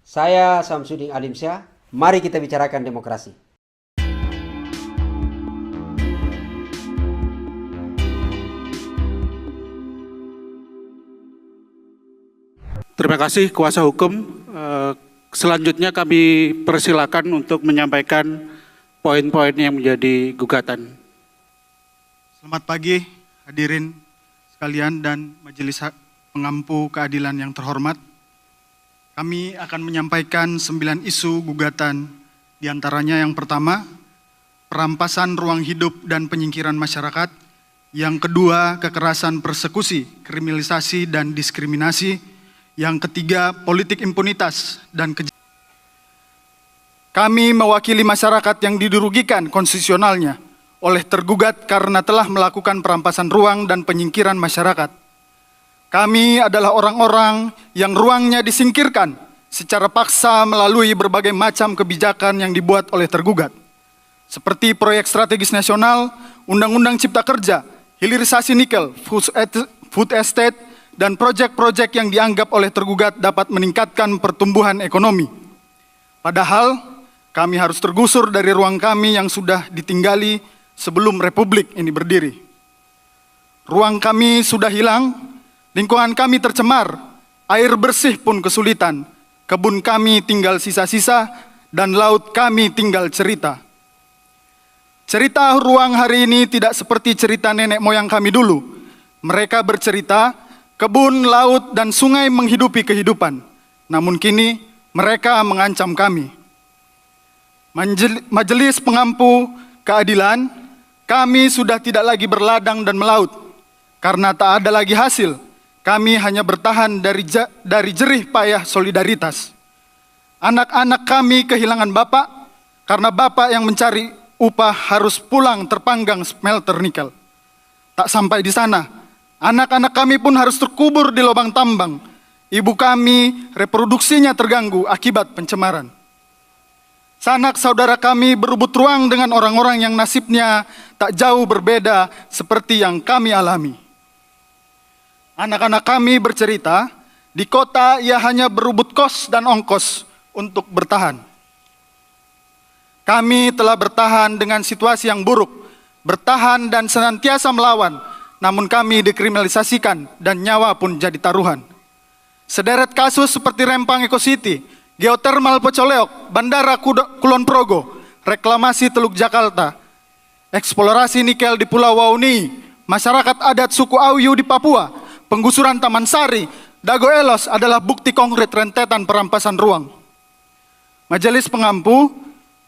Saya Samsudin Alimsyah, mari kita bicarakan demokrasi. Terima kasih kuasa hukum. Selanjutnya kami persilakan untuk menyampaikan poin-poin yang menjadi gugatan. Selamat pagi hadirin sekalian dan majelis pengampu keadilan yang terhormat. Kami akan menyampaikan 9 isu gugatan, diantaranya yang pertama, perampasan ruang hidup dan penyingkiran masyarakat. Yang kedua, kekerasan persekusi, kriminalisasi dan diskriminasi. Yang ketiga, politik impunitas dan kejahatan. Kami mewakili masyarakat yang dirugikan konstitusionalnya oleh tergugat karena telah melakukan perampasan ruang dan penyingkiran masyarakat. Kami adalah orang-orang yang ruangnya disingkirkan secara paksa melalui berbagai macam kebijakan yang dibuat oleh tergugat. Seperti proyek strategis nasional, Undang-Undang Cipta Kerja, hilirisasi nikel, food estate, dan proyek-proyek yang dianggap oleh tergugat dapat meningkatkan pertumbuhan ekonomi. Padahal, kami harus tergusur dari ruang kami yang sudah ditinggali sebelum Republik ini berdiri. Ruang kami sudah hilang, lingkungan kami tercemar, air bersih pun kesulitan, kebun kami tinggal sisa-sisa, dan laut kami tinggal cerita. Cerita ruang hari ini tidak seperti cerita nenek moyang kami dulu. Mereka bercerita, kebun, laut, dan sungai menghidupi kehidupan. Namun kini, mereka mengancam kami. Majelis pengampu keadilan, kami sudah tidak lagi berladang dan melaut. Karena tak ada lagi hasil, kami hanya bertahan dari jerih payah solidaritas. Anak-anak kami kehilangan bapak, karena bapak yang mencari upah harus pulang terpanggang smelter nikel. Tak sampai di sana, anak-anak kami pun harus terkubur di lubang tambang. Ibu kami reproduksinya terganggu akibat pencemaran. Sanak saudara kami berebut ruang dengan orang-orang yang nasibnya tak jauh berbeda seperti yang kami alami. Anak-anak kami bercerita, di kota ia hanya berebut kos dan ongkos untuk bertahan. Kami telah bertahan dengan situasi yang buruk, bertahan dan senantiasa melawan, namun kami dikriminalisasikan dan nyawa pun jadi taruhan. Sederet kasus seperti Rempang Eco City, Geothermal Pocoleok, Bandara Kulon Progo, reklamasi Teluk Jakarta, eksplorasi nikel di Pulau Wauni, masyarakat adat suku Auyu di Papua, penggusuran Taman Sari, Dago Elos adalah bukti konkret rentetan perampasan ruang. Majelis pengampu,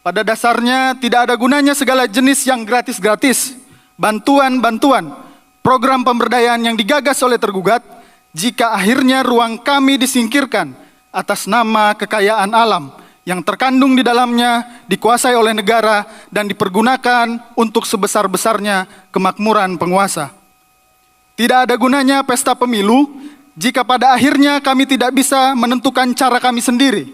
pada dasarnya tidak ada gunanya segala jenis yang gratis-gratis, bantuan-bantuan, program pemberdayaan yang digagas oleh tergugat, jika akhirnya ruang kami disingkirkan atas nama kekayaan alam yang terkandung di dalamnya dikuasai oleh negara dan dipergunakan untuk sebesar-besarnya kemakmuran penguasa. Tidak ada gunanya pesta pemilu jika pada akhirnya kami tidak bisa menentukan cara kami sendiri,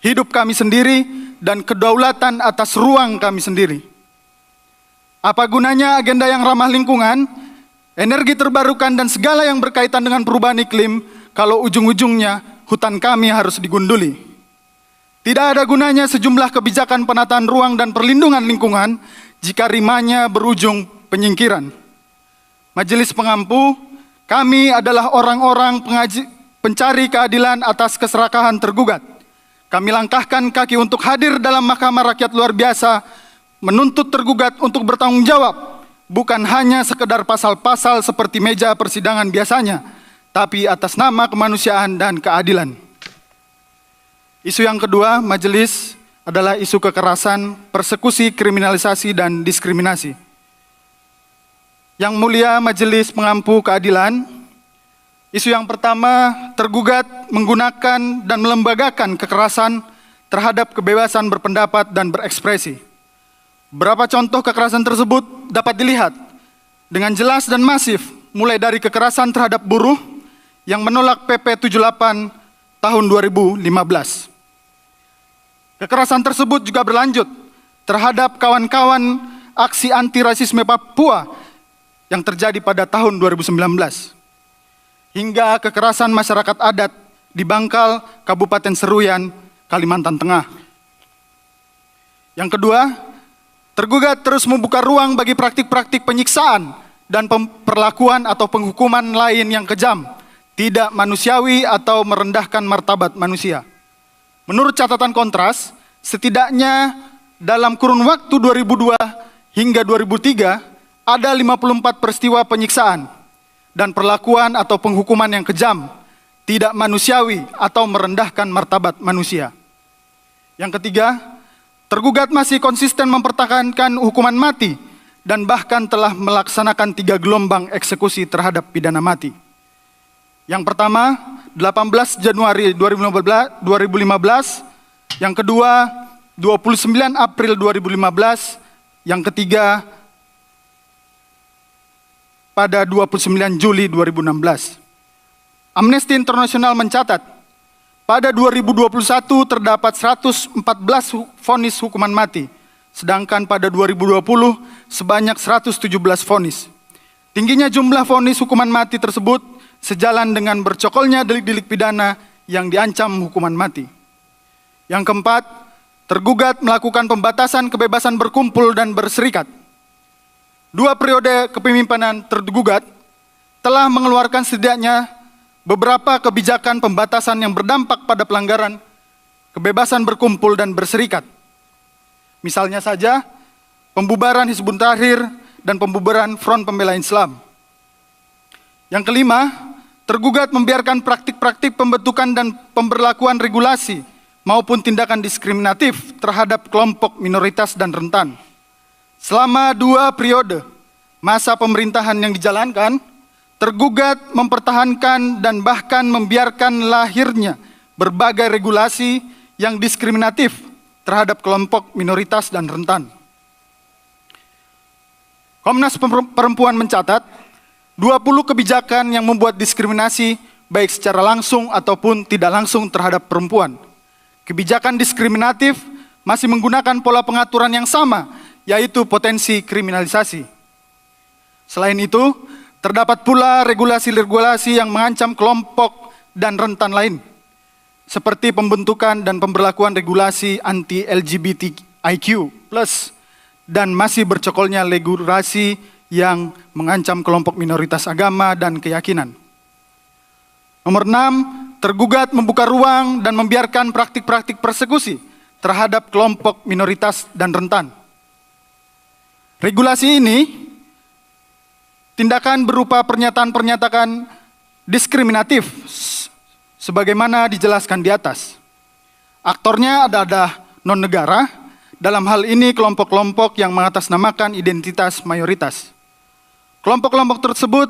hidup kami sendiri, dan kedaulatan atas ruang kami sendiri. Apa gunanya agenda yang ramah lingkungan, energi terbarukan, dan segala yang berkaitan dengan perubahan iklim kalau ujung-ujungnya hutan kami harus digunduli? Tidak ada gunanya sejumlah kebijakan penataan ruang dan perlindungan lingkungan jika rimanya berujung penyingkiran. Majelis pengampu, kami adalah orang-orang pencari keadilan atas keserakahan tergugat. Kami langkahkan kaki untuk hadir dalam Mahkamah Rakyat luar biasa, menuntut tergugat untuk bertanggung jawab, bukan hanya sekedar pasal-pasal seperti meja persidangan biasanya, tapi atas nama kemanusiaan dan keadilan. Isu yang kedua, majelis, adalah isu kekerasan, persekusi, kriminalisasi, dan diskriminasi. Yang mulia majelis pengampu keadilan, isu yang pertama, tergugat menggunakan dan melembagakan kekerasan terhadap kebebasan berpendapat dan berekspresi. Beberapa contoh kekerasan tersebut dapat dilihat dengan jelas dan masif, mulai dari kekerasan terhadap buruh yang menolak PP 78 tahun 2015. Kekerasan tersebut juga berlanjut terhadap kawan-kawan aksi anti rasisme Papua yang terjadi pada tahun 2019, hingga kekerasan masyarakat adat di Bangkal, Kabupaten Seruyan, Kalimantan Tengah. Yang kedua, tergugat terus membuka ruang bagi praktik-praktik penyiksaan dan perlakuan atau penghukuman lain yang kejam, tidak manusiawi atau merendahkan martabat manusia. Menurut catatan Kontras, setidaknya dalam kurun waktu 2002 hingga 2003 ada 54 peristiwa penyiksaan dan perlakuan atau penghukuman yang kejam, tidak manusiawi atau merendahkan martabat manusia. Yang ketiga, tergugat masih konsisten mempertahankan hukuman mati dan bahkan telah melaksanakan 3 gelombang eksekusi terhadap pidana mati. Yang pertama, 18 Januari 2015, yang kedua, 29 April 2015, yang ketiga, pada 29 Juli 2016. Amnesty International mencatat, pada 2021 terdapat 114 vonis hukuman mati, sedangkan pada 2020 sebanyak 117 vonis. Tingginya jumlah vonis hukuman mati tersebut sejalan dengan bercokolnya delik-delik pidana yang diancam hukuman mati. Yang keempat, tergugat melakukan pembatasan kebebasan berkumpul dan berserikat. 2 periode kepemimpinan tergugat telah mengeluarkan setidaknya beberapa kebijakan pembatasan yang berdampak pada pelanggaran kebebasan berkumpul dan berserikat. Misalnya saja, pembubaran Hizbut Tahrir dan pembubaran Front Pembela Islam. Yang kelima, tergugat membiarkan praktik-praktik pembentukan dan pemberlakuan regulasi maupun tindakan diskriminatif terhadap kelompok minoritas dan rentan. Selama 2 periode masa pemerintahan yang dijalankan, tergugat mempertahankan dan bahkan membiarkan lahirnya berbagai regulasi yang diskriminatif terhadap kelompok minoritas dan rentan. Komnas Perempuan mencatat 20 kebijakan yang membuat diskriminasi baik secara langsung ataupun tidak langsung terhadap perempuan. Kebijakan diskriminatif masih menggunakan pola pengaturan yang sama, yaitu potensi kriminalisasi. Selain itu, terdapat pula regulasi-regulasi yang mengancam kelompok dan rentan lain, seperti pembentukan dan pemberlakuan regulasi anti-LGBTIQ+, dan masih bercokolnya regulasi yang mengancam kelompok minoritas agama dan keyakinan. Nomor 6, tergugat membuka ruang dan membiarkan praktik-praktik persekusi terhadap kelompok minoritas dan rentan. Regulasi ini tindakan berupa pernyataan-pernyataan diskriminatif sebagaimana dijelaskan di atas. Aktornya adalah non-negara, dalam hal ini kelompok-kelompok yang mengatasnamakan identitas mayoritas. Kelompok-kelompok tersebut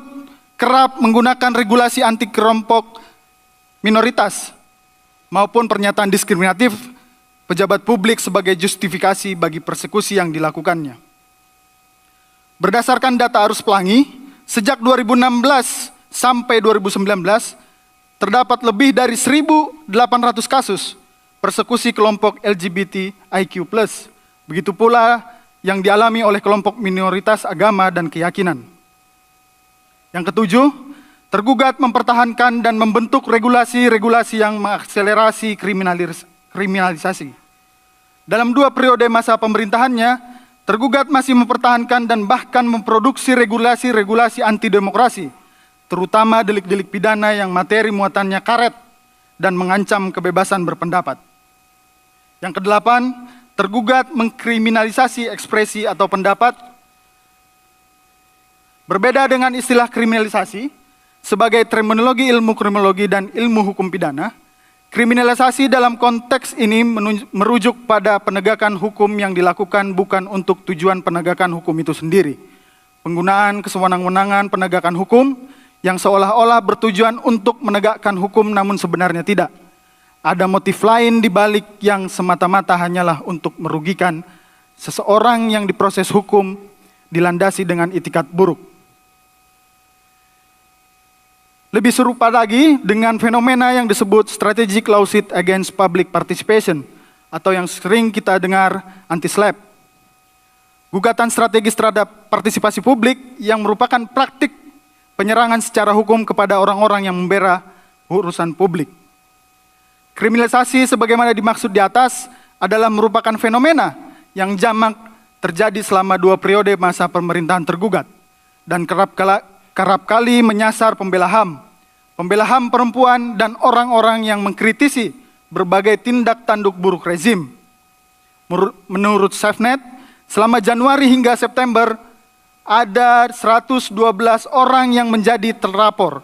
kerap menggunakan regulasi anti kelompok minoritas maupun pernyataan diskriminatif pejabat publik sebagai justifikasi bagi persekusi yang dilakukannya. Berdasarkan data Arus Pelangi, sejak 2016 sampai 2019, terdapat lebih dari 1.800 kasus persekusi kelompok LGBTIQ+. Begitu pula yang dialami oleh kelompok minoritas agama dan keyakinan. Yang ketujuh, tergugat mempertahankan dan membentuk regulasi-regulasi yang mengakselerasi kriminalisasi. Dalam 2 periode masa pemerintahannya, tergugat masih mempertahankan dan bahkan memproduksi regulasi-regulasi anti-demokrasi, terutama delik-delik pidana yang materi muatannya karet dan mengancam kebebasan berpendapat. Yang kedelapan, tergugat mengkriminalisasi ekspresi atau pendapat. Berbeda dengan istilah kriminalisasi, sebagai terminologi ilmu kriminologi dan ilmu hukum pidana, kriminalisasi dalam konteks ini merujuk pada penegakan hukum yang dilakukan bukan untuk tujuan penegakan hukum itu sendiri. Penggunaan kesewenang-wenangan penegakan hukum yang seolah-olah bertujuan untuk menegakkan hukum namun sebenarnya tidak. Ada motif lain di balik yang semata-mata hanyalah untuk merugikan seseorang yang diproses hukum dilandasi dengan itikat buruk. Lebih serupa lagi dengan fenomena yang disebut strategic lawsuit against public participation atau yang sering kita dengar anti-SLAPP. Gugatan strategis terhadap partisipasi publik yang merupakan praktik penyerangan secara hukum kepada orang-orang yang membela urusan publik. Kriminalisasi sebagaimana dimaksud di atas adalah merupakan fenomena yang jamak terjadi selama 2 periode masa pemerintahan tergugat dan kerap kali menyasar pembela HAM perempuan dan orang-orang yang mengkritisi berbagai tindak tanduk buruk rezim. Menurut SafeNet, selama Januari hingga September ada 112 orang yang menjadi terlapor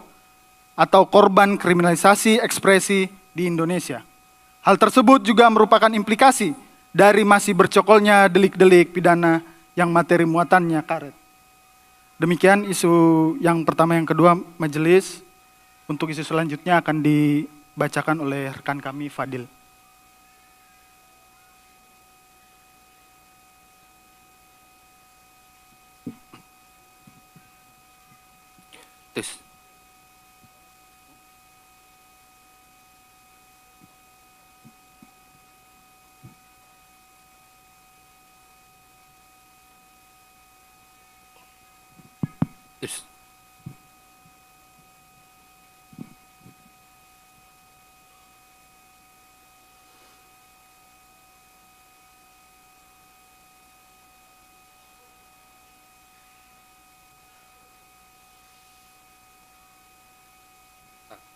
atau korban kriminalisasi ekspresi di Indonesia. Hal tersebut juga merupakan implikasi dari masih bercokolnya delik-delik pidana yang materi muatannya karet. Demikian isu yang pertama. Yang kedua, majelis. Untuk isu selanjutnya akan dibacakan oleh rekan kami, Fadil. Tes. Tes.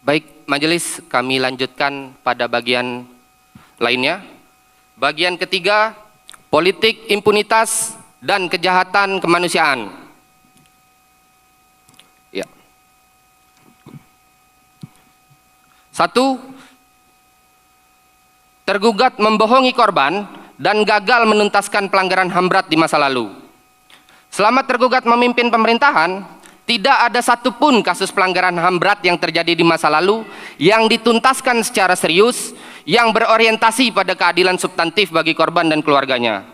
Baik, majelis, kami lanjutkan pada bagian lainnya. Bagian ketiga, politik impunitas dan kejahatan kemanusiaan. Ya. 1. Tergugat membohongi korban dan gagal menuntaskan pelanggaran HAM berat di masa lalu. Selama tergugat memimpin pemerintahan, tidak ada satupun kasus pelanggaran HAM berat yang terjadi di masa lalu yang dituntaskan secara serius, yang berorientasi pada keadilan substantif bagi korban dan keluarganya.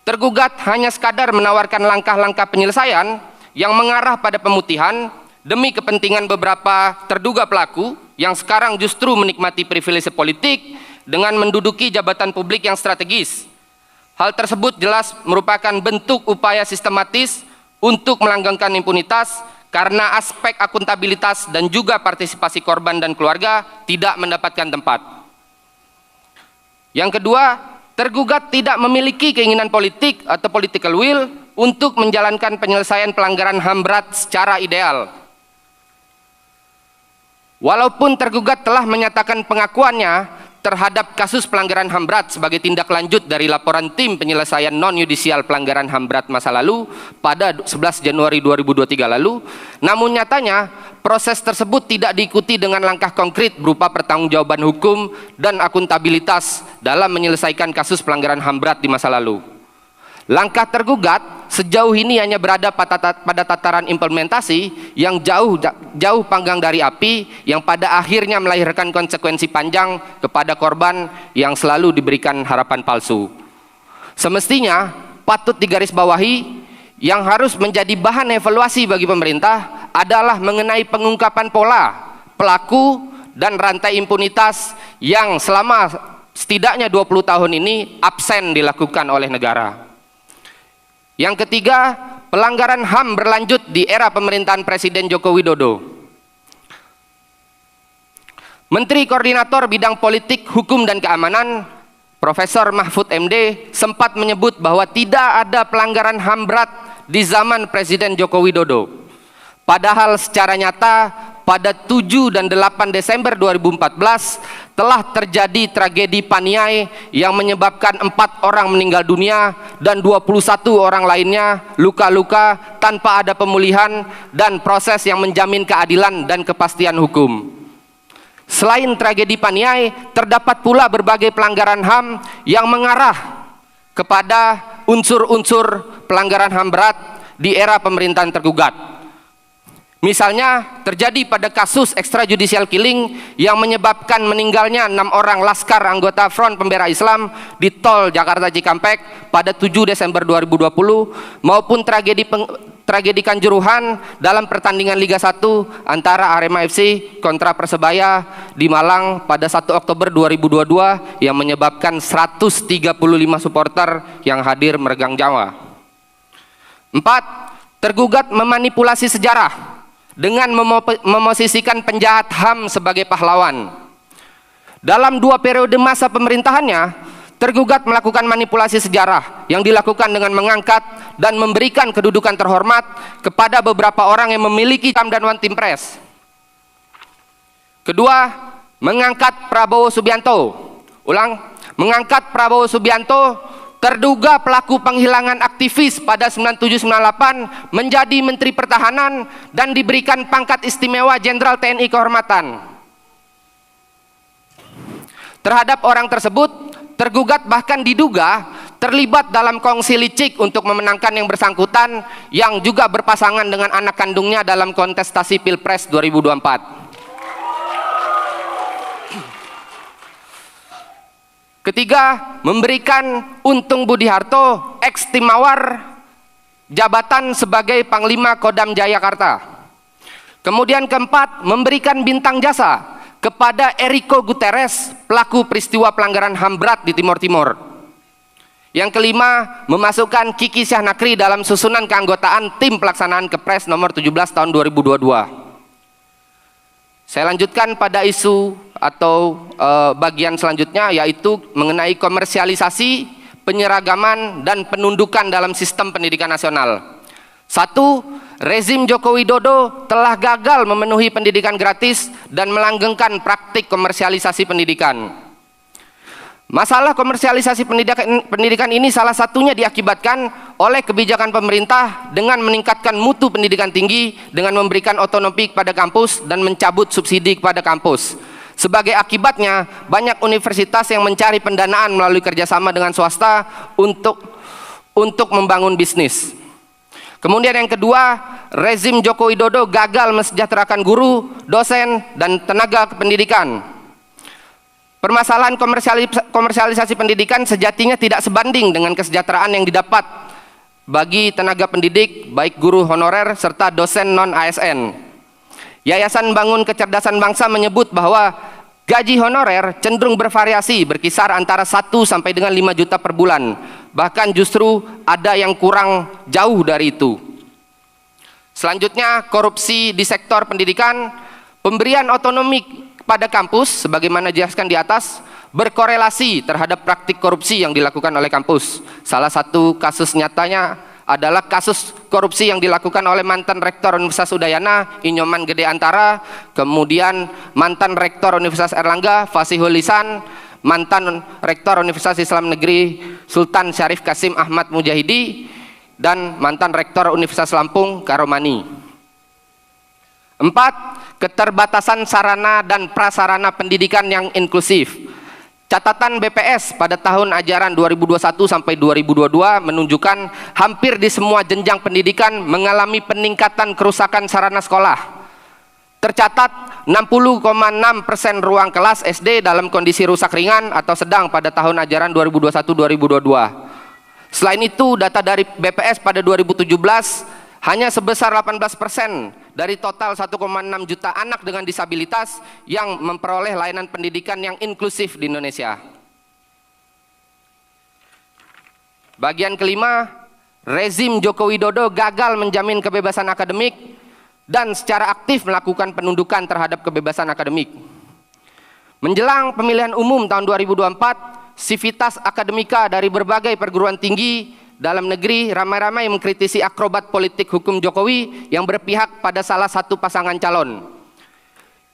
Tergugat hanya sekadar menawarkan langkah-langkah penyelesaian yang mengarah pada pemutihan demi kepentingan beberapa terduga pelaku yang sekarang justru menikmati privilege politik dengan menduduki jabatan publik yang strategis. Hal tersebut jelas merupakan bentuk upaya sistematis untuk melanggengkan impunitas karena aspek akuntabilitas dan juga partisipasi korban dan keluarga tidak mendapatkan tempat. Yang kedua, tergugat tidak memiliki keinginan politik atau political will untuk menjalankan penyelesaian pelanggaran HAM berat secara ideal. Walaupun tergugat telah menyatakan pengakuannya terhadap kasus pelanggaran HAM berat sebagai tindak lanjut dari laporan tim penyelesaian non-yudisial pelanggaran HAM berat masa lalu pada 11 Januari 2023 lalu, namun nyatanya proses tersebut tidak diikuti dengan langkah konkret berupa pertanggungjawaban hukum dan akuntabilitas dalam menyelesaikan kasus pelanggaran HAM berat di masa lalu. Langkah tergugat sejauh ini hanya berada pada tataran implementasi yang jauh panggang dari api, yang pada akhirnya melahirkan konsekuensi panjang kepada korban yang selalu diberikan harapan palsu. Semestinya patut digarisbawahi, yang harus menjadi bahan evaluasi bagi pemerintah adalah mengenai pengungkapan pola, pelaku, dan rantai impunitas yang selama setidaknya 20 tahun ini absen dilakukan oleh negara. Yang ketiga, pelanggaran HAM berlanjut di era pemerintahan Presiden Joko Widodo. Menteri Koordinator Bidang Politik, Hukum dan Keamanan, Profesor Mahfud MD, sempat menyebut bahwa tidak ada pelanggaran HAM berat di zaman Presiden Joko Widodo. Padahal secara nyata pada 7 dan 8 Desember 2014 telah terjadi tragedi Paniai yang menyebabkan 4 orang meninggal dunia dan 21 orang lainnya luka-luka tanpa ada pemulihan dan proses yang menjamin keadilan dan kepastian hukum. Selain tragedi Paniai, terdapat pula berbagai pelanggaran HAM yang mengarah kepada unsur-unsur pelanggaran HAM berat di era pemerintahan tergugat. Misalnya terjadi pada kasus extrajudicial killing yang menyebabkan meninggalnya 6 orang laskar anggota Front Pembela Islam di tol Jakarta Cikampek pada 7 Desember 2020, maupun tragedi Kanjuruhan dalam pertandingan Liga 1 antara Arema FC kontra Persebaya di Malang pada 1 Oktober 2022 yang menyebabkan 135 supporter yang hadir meregang nyawa. 4. Tergugat memanipulasi sejarah dengan memosisikan penjahat HAM sebagai pahlawan. Dalam 2 periode masa pemerintahannya, tergugat melakukan manipulasi sejarah yang dilakukan dengan mengangkat dan memberikan kedudukan terhormat kepada beberapa orang yang memiliki jam dan one team press. Kedua, mengangkat Prabowo Subianto. Mengangkat Prabowo Subianto, terduga pelaku penghilangan aktivis pada 97-98, menjadi Menteri Pertahanan dan diberikan pangkat istimewa Jenderal TNI Kehormatan. Terhadap orang tersebut, tergugat bahkan diduga terlibat dalam kongsi licik untuk memenangkan yang bersangkutan yang juga berpasangan dengan anak kandungnya dalam kontestasi Pilpres 2024. Ketiga, memberikan Untung Budi Harto ex Timawar jabatan sebagai Panglima Kodam Jayakarta. Kemudian keempat, memberikan bintang jasa kepada Eriko Guterres, pelaku peristiwa pelanggaran HAM berat di Timor Timur. Yang kelima, memasukkan Kiki Syahnakri dalam susunan keanggotaan tim pelaksanaan Kepres nomor 17 tahun 2022. Saya lanjutkan pada isu atau bagian selanjutnya, yaitu mengenai komersialisasi, penyeragaman, dan penundukan dalam sistem pendidikan nasional. 1. Rezim Joko Widodo telah gagal memenuhi pendidikan gratis dan melanggengkan praktik komersialisasi pendidikan. Masalah komersialisasi pendidikan ini salah satunya diakibatkan oleh kebijakan pemerintah dengan meningkatkan mutu pendidikan tinggi dengan memberikan otonomi kepada kampus dan mencabut subsidi kepada kampus. Sebagai akibatnya, banyak universitas yang mencari pendanaan melalui kerjasama dengan swasta untuk membangun bisnis. Kemudian yang kedua, rezim Joko Widodo gagal mesejahterakan guru, dosen, dan tenaga pendidikan. Permasalahan komersialisasi pendidikan sejatinya tidak sebanding dengan kesejahteraan yang didapat bagi tenaga pendidik, baik guru honorer serta dosen non-ASN. Yayasan Bangun Kecerdasan Bangsa menyebut bahwa gaji honorer cenderung bervariasi, berkisar antara 1 sampai dengan 5 juta per bulan. Bahkan justru ada yang kurang jauh dari itu. Selanjutnya, korupsi di sektor pendidikan. Pemberian otonomi pada kampus, sebagaimana dijelaskan di atas, berkorelasi terhadap praktik korupsi yang dilakukan oleh kampus. Salah satu kasus nyatanya adalah kasus korupsi yang dilakukan oleh mantan Rektor Universitas Udayana, Inyoman Gede Antara, kemudian mantan Rektor Universitas Erlangga, Fasihul Lisan, mantan Rektor Universitas Islam Negeri Sultan Syarif Kasim Ahmad Mujahidi, dan mantan Rektor Universitas Lampung Karomani. 4. Keterbatasan sarana dan prasarana pendidikan yang inklusif. Catatan BPS pada tahun ajaran 2021 sampai 2022 menunjukkan hampir di semua jenjang pendidikan mengalami peningkatan kerusakan sarana sekolah. Tercatat 60,6% ruang kelas SD dalam kondisi rusak ringan atau sedang pada tahun ajaran 2021-2022. Selain itu, data dari BPS pada 2017 hanya sebesar 18% dari total 1,6 juta anak dengan disabilitas yang memperoleh layanan pendidikan yang inklusif di Indonesia. Bagian kelima, rezim Joko Widodo gagal menjamin kebebasan akademik dan secara aktif melakukan penundukan terhadap kebebasan akademik. Menjelang pemilihan umum tahun 2024, sivitas akademika dari berbagai perguruan tinggi dalam negeri ramai-ramai mengkritisi akrobat politik hukum Jokowi yang berpihak pada salah satu pasangan calon.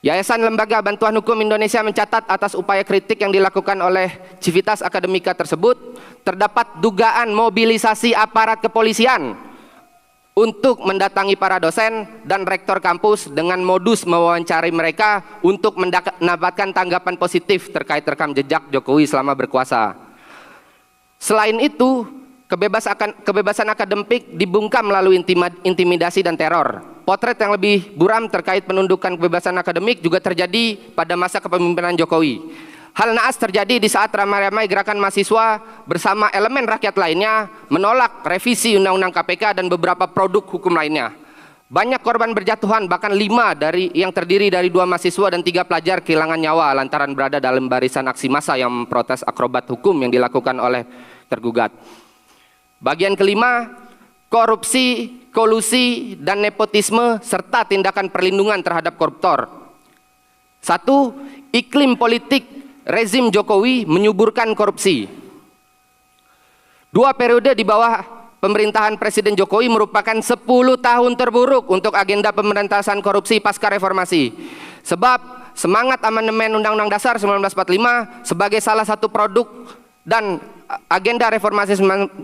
Yayasan Lembaga Bantuan Hukum Indonesia mencatat atas upaya kritik yang dilakukan oleh sivitas akademika tersebut, terdapat dugaan mobilisasi aparat kepolisian untuk mendatangi para dosen dan rektor kampus dengan modus mewawancari mereka untuk mendapatkan tanggapan positif terkait rekam jejak Jokowi selama berkuasa. Selain itu, kebebasan akademik dibungkam melalui intimidasi dan teror. Potret yang lebih buram terkait penundukan kebebasan akademik juga terjadi pada masa kepemimpinan Jokowi. Hal naas terjadi di saat ramai-ramai gerakan mahasiswa bersama elemen rakyat lainnya menolak revisi Undang-Undang KPK dan beberapa produk hukum lainnya. Banyak korban berjatuhan, bahkan 5 yang terdiri dari 2 mahasiswa dan 3 pelajar kehilangan nyawa lantaran berada dalam barisan aksi massa yang memprotes akrobat hukum yang dilakukan oleh tergugat. Bagian kelima, korupsi, kolusi, dan nepotisme serta tindakan perlindungan terhadap koruptor. 1. Iklim politik rezim Jokowi menyuburkan korupsi. 2 periode di bawah pemerintahan Presiden Jokowi merupakan 10 tahun terburuk untuk agenda pemberantasan korupsi pasca reformasi. Sebab semangat amandemen Undang-Undang Dasar 1945 sebagai salah satu produk dan agenda reformasi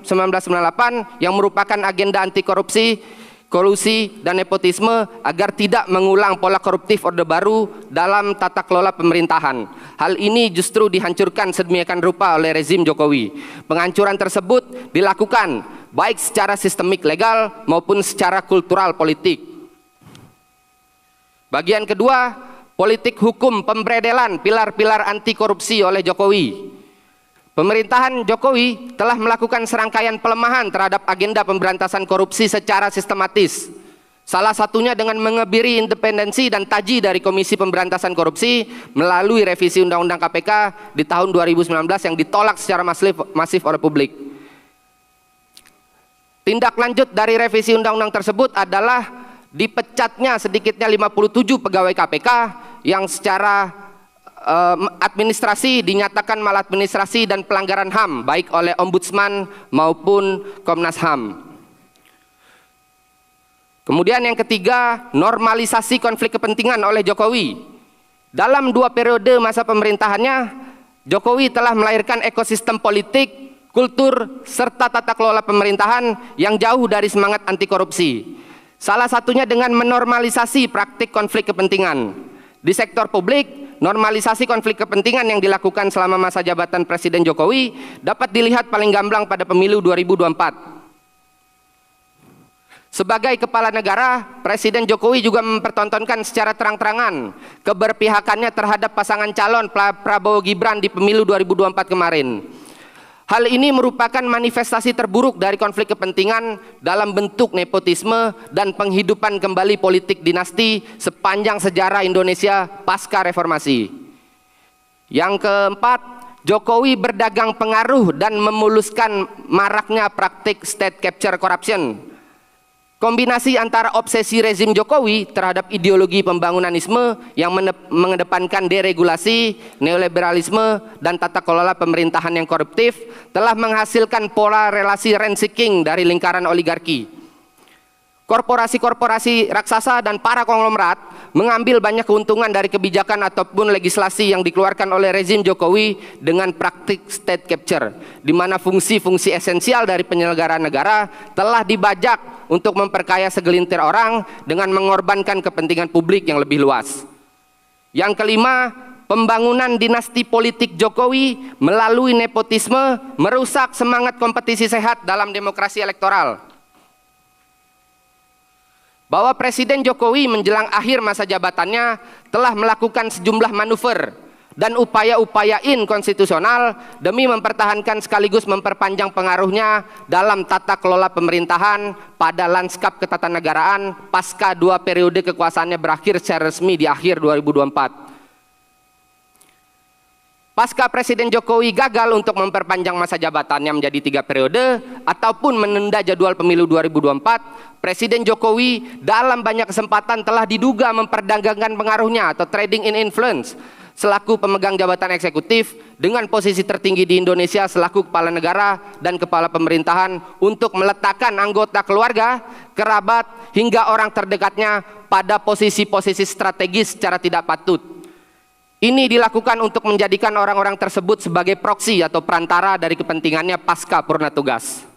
1998 yang merupakan agenda anti korupsi, kolusi, dan nepotisme agar tidak mengulang pola koruptif Orde Baru dalam tata kelola pemerintahan. Hal ini justru dihancurkan sedemikian rupa oleh rezim Jokowi. Penghancuran tersebut dilakukan baik secara sistemik legal maupun secara kultural politik. Bagian kedua, politik hukum pemberedelan pilar-pilar anti korupsi oleh Jokowi. Pemerintahan Jokowi telah melakukan serangkaian pelemahan terhadap agenda pemberantasan korupsi secara sistematis. Salah satunya dengan mengebiri independensi dan taji dari Komisi Pemberantasan Korupsi melalui revisi Undang-Undang KPK di tahun 2019 yang ditolak secara masif oleh publik. Tindak lanjut dari revisi undang-undang tersebut adalah dipecatnya sedikitnya 57 pegawai KPK yang secara administrasi dinyatakan maladministrasi dan pelanggaran HAM baik oleh Ombudsman maupun Komnas HAM. Kemudian yang ketiga, normalisasi konflik kepentingan oleh Jokowi. Dalam 2 periode masa pemerintahannya, Jokowi telah melahirkan ekosistem politik, kultur, serta tata kelola pemerintahan yang jauh dari semangat anti korupsi. Salah satunya dengan menormalisasi praktik konflik kepentingan. Di sektor publik, normalisasi konflik kepentingan yang dilakukan selama masa jabatan Presiden Jokowi dapat dilihat paling gamblang pada pemilu 2024. Sebagai kepala negara, Presiden Jokowi juga mempertontonkan secara terang-terangan keberpihakannya terhadap pasangan calon Prabowo Gibran di pemilu 2024 kemarin. Hal ini merupakan manifestasi terburuk dari konflik kepentingan dalam bentuk nepotisme dan penghidupan kembali politik dinasti sepanjang sejarah Indonesia pasca reformasi. Yang keempat, Jokowi berdagang pengaruh dan memuluskan maraknya praktik state capture corruption. Kombinasi antara obsesi rezim Jokowi terhadap ideologi pembangunanisme yang mengedepankan deregulasi, neoliberalisme, dan tata kelola pemerintahan yang koruptif telah menghasilkan pola relasi rent seeking dari lingkaran oligarki. Korporasi-korporasi raksasa dan para konglomerat mengambil banyak keuntungan dari kebijakan ataupun legislasi yang dikeluarkan oleh rezim Jokowi dengan praktik state capture, di mana fungsi-fungsi esensial dari penyelenggaraan negara telah dibajak untuk memperkaya segelintir orang dengan mengorbankan kepentingan publik yang lebih luas. Yang kelima, pembangunan dinasti politik Jokowi melalui nepotisme merusak semangat kompetisi sehat dalam demokrasi elektoral. Bahwa Presiden Jokowi menjelang akhir masa jabatannya telah melakukan sejumlah manuver dan upaya-upaya inkonstitusional demi mempertahankan sekaligus memperpanjang pengaruhnya dalam tata kelola pemerintahan pada lanskap ketatanegaraan pasca 2 periode kekuasaannya berakhir secara resmi di akhir 2024. Pasca Presiden Jokowi gagal untuk memperpanjang masa jabatannya menjadi 3 periode ataupun menunda jadwal pemilu 2024, Presiden Jokowi dalam banyak kesempatan telah diduga memperdagangkan pengaruhnya atau trading in influence selaku pemegang jabatan eksekutif dengan posisi tertinggi di Indonesia selaku kepala negara dan kepala pemerintahan untuk meletakkan anggota keluarga, kerabat, hingga orang terdekatnya pada posisi-posisi strategis secara tidak patut. Ini dilakukan untuk menjadikan orang-orang tersebut sebagai proksi atau perantara dari kepentingannya pasca purna tugas.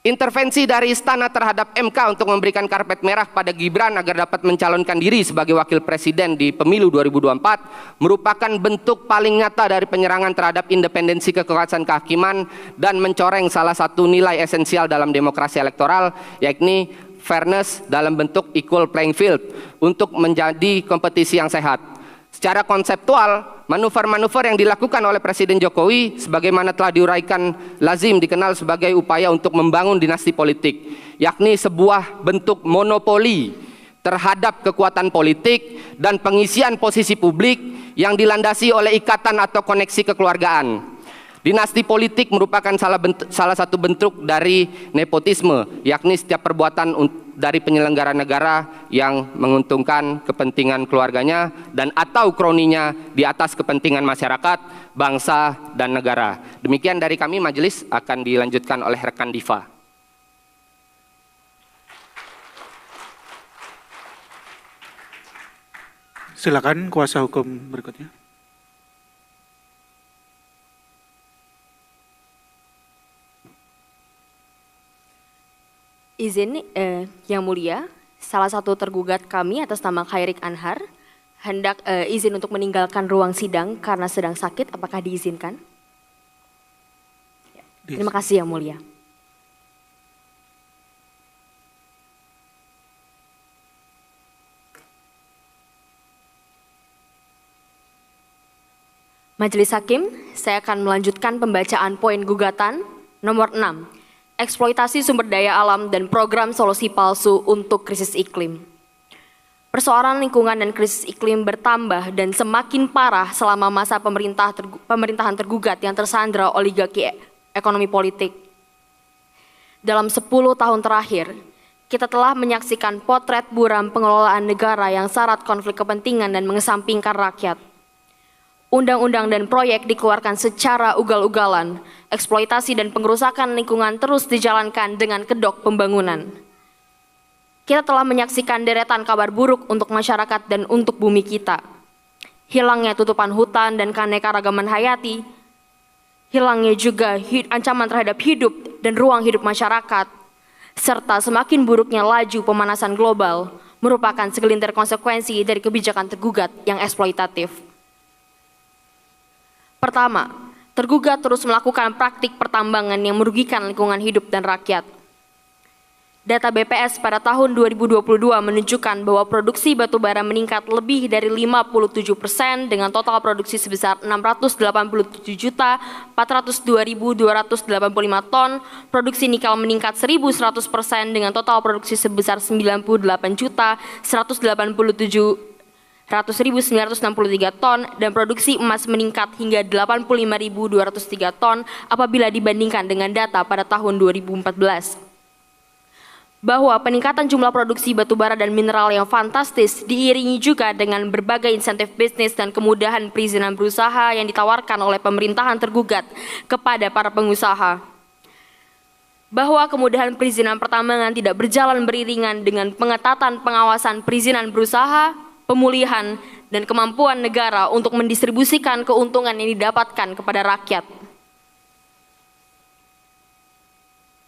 Intervensi dari istana terhadap MK untuk memberikan karpet merah pada Gibran agar dapat mencalonkan diri sebagai wakil presiden di pemilu 2024 merupakan bentuk paling nyata dari penyerangan terhadap independensi kekuasaan kehakiman dan mencoreng salah satu nilai esensial dalam demokrasi elektoral, yakni fairness dalam bentuk equal playing field untuk menjadi kompetisi yang sehat. Secara konseptual, manuver-manuver yang dilakukan oleh Presiden Jokowi sebagaimana telah diuraikan lazim dikenal sebagai upaya untuk membangun dinasti politik, yakni sebuah bentuk monopoli terhadap kekuatan politik dan pengisian posisi publik yang dilandasi oleh ikatan atau koneksi kekeluargaan. Dinasti politik merupakan salah satu bentuk dari nepotisme, yakni setiap perbuatan dari penyelenggara negara yang menguntungkan kepentingan keluarganya dan atau kroninya di atas kepentingan masyarakat, bangsa, dan negara. Demikian dari kami, majelis akan dilanjutkan oleh rekan Diva. Silakan kuasa hukum berikutnya. Izin, Yang Mulia, salah satu tergugat kami atas nama Khairik Anhar hendak izin untuk meninggalkan ruang sidang karena sedang sakit. Apakah diizinkan? Terima kasih Yang Mulia. Majelis Hakim, saya akan melanjutkan pembacaan poin gugatan nomor 6. Eksploitasi sumber daya alam dan program solusi palsu untuk krisis iklim. Persoalan lingkungan dan krisis iklim bertambah dan semakin parah selama masa pemerintahan tergugat yang tersandra oligarki ekonomi politik. Dalam 10 tahun terakhir, kita telah menyaksikan potret buram pengelolaan negara yang syarat konflik kepentingan dan mengesampingkan rakyat. Undang-undang dan proyek dikeluarkan secara ugal-ugalan, eksploitasi dan pengerusakan lingkungan terus dijalankan dengan kedok pembangunan. Kita telah menyaksikan deretan kabar buruk untuk masyarakat dan untuk bumi kita. Hilangnya tutupan hutan dan keanekaragaman hayati, hilangnya juga ancaman terhadap hidup dan ruang hidup masyarakat, serta semakin buruknya laju pemanasan global merupakan segelintir konsekuensi dari kebijakan tergugat yang eksploitatif. Pertama, tergugat terus melakukan praktik pertambangan yang merugikan lingkungan hidup dan rakyat. Data BPS pada tahun 2022 menunjukkan bahwa produksi batubara meningkat lebih dari 57% dengan total produksi sebesar 687.402.285 ton, produksi nikel meningkat 1.100% dengan total produksi sebesar 98.187.963 ton dan produksi emas meningkat hingga 85.203 ton apabila dibandingkan dengan data pada tahun 2014. Bahwa peningkatan jumlah produksi batubara dan mineral yang fantastis diiringi juga dengan berbagai insentif bisnis dan kemudahan perizinan berusaha yang ditawarkan oleh pemerintahan tergugat kepada para pengusaha. Bahwa kemudahan perizinan pertambangan tidak berjalan beriringan dengan pengetatan pengawasan perizinan berusaha, pemulihan, dan kemampuan negara untuk mendistribusikan keuntungan yang didapatkan kepada rakyat.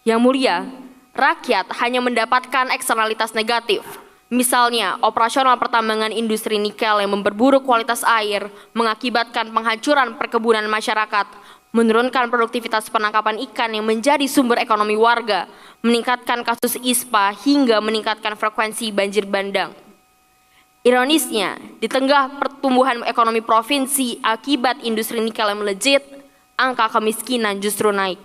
Yang Mulia, rakyat hanya mendapatkan eksternalitas negatif. Misalnya, operasional pertambangan industri nikel yang memperburuk kualitas air, mengakibatkan penghancuran perkebunan masyarakat, menurunkan produktivitas penangkapan ikan yang menjadi sumber ekonomi warga, meningkatkan kasus ISPA hingga meningkatkan frekuensi banjir bandang. Ironisnya, di tengah pertumbuhan ekonomi provinsi akibat industri nikel yang melejit, angka kemiskinan justru naik.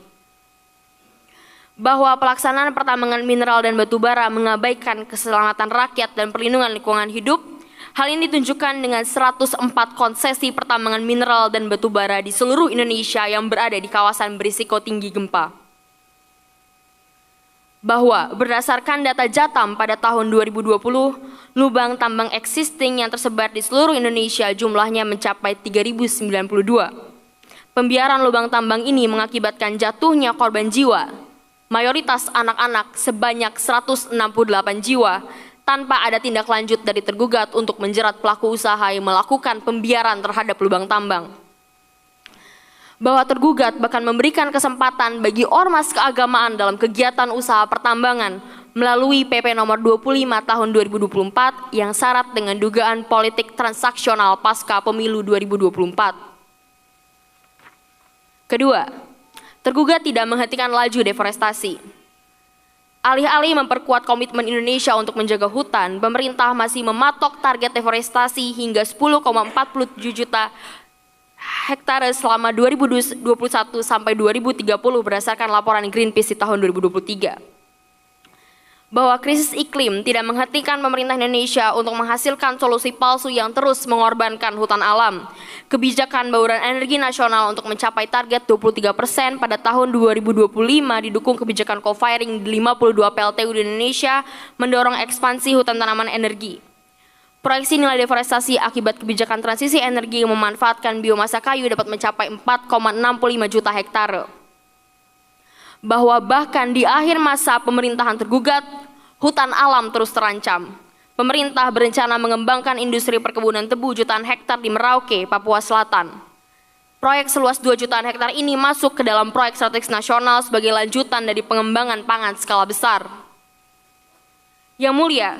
Bahwa pelaksanaan pertambangan mineral dan batubara mengabaikan keselamatan rakyat dan perlindungan lingkungan hidup, hal ini ditunjukkan dengan 104 konsesi pertambangan mineral dan batubara di seluruh Indonesia yang berada di kawasan berisiko tinggi gempa. Bahwa berdasarkan data Jatam pada tahun 2020, lubang tambang existing yang tersebar di seluruh Indonesia jumlahnya mencapai 3.092. Pembiaran lubang tambang ini mengakibatkan jatuhnya korban jiwa, mayoritas anak-anak sebanyak 168 jiwa, tanpa ada tindak lanjut dari tergugat untuk menjerat pelaku usaha yang melakukan pembiaran terhadap lubang tambang. Bahwa tergugat bahkan memberikan kesempatan bagi ormas keagamaan dalam kegiatan usaha pertambangan melalui PP nomor 25 tahun 2024 yang syarat dengan dugaan politik transaksional pasca pemilu 2024. Kedua, tergugat tidak menghentikan laju deforestasi. Alih-alih memperkuat komitmen Indonesia untuk menjaga hutan, pemerintah masih mematok target deforestasi hingga 10,47 juta hektare selama 2021 sampai 2030 berdasarkan laporan Greenpeace di tahun 2023. bahwa krisis iklim tidak menghentikan pemerintah Indonesia untuk menghasilkan solusi palsu yang terus mengorbankan hutan alam. Kebijakan bauran energi nasional untuk mencapai target 23% pada tahun 2025 didukung kebijakan co-firing di 52 PLTU di Indonesia mendorong ekspansi hutan tanaman energi. Proyeksi nilai deforestasi akibat kebijakan transisi energi yang memanfaatkan biomasa kayu dapat mencapai 4,65 juta hektare. Bahwa bahkan di akhir masa pemerintahan tergugat, hutan alam terus terancam. Pemerintah berencana mengembangkan industri perkebunan tebu jutaan hektar di Merauke, Papua Selatan. Proyek seluas 2 jutaan hektar ini masuk ke dalam proyek strategis nasional sebagai lanjutan dari pengembangan pangan skala besar. Yang mulia,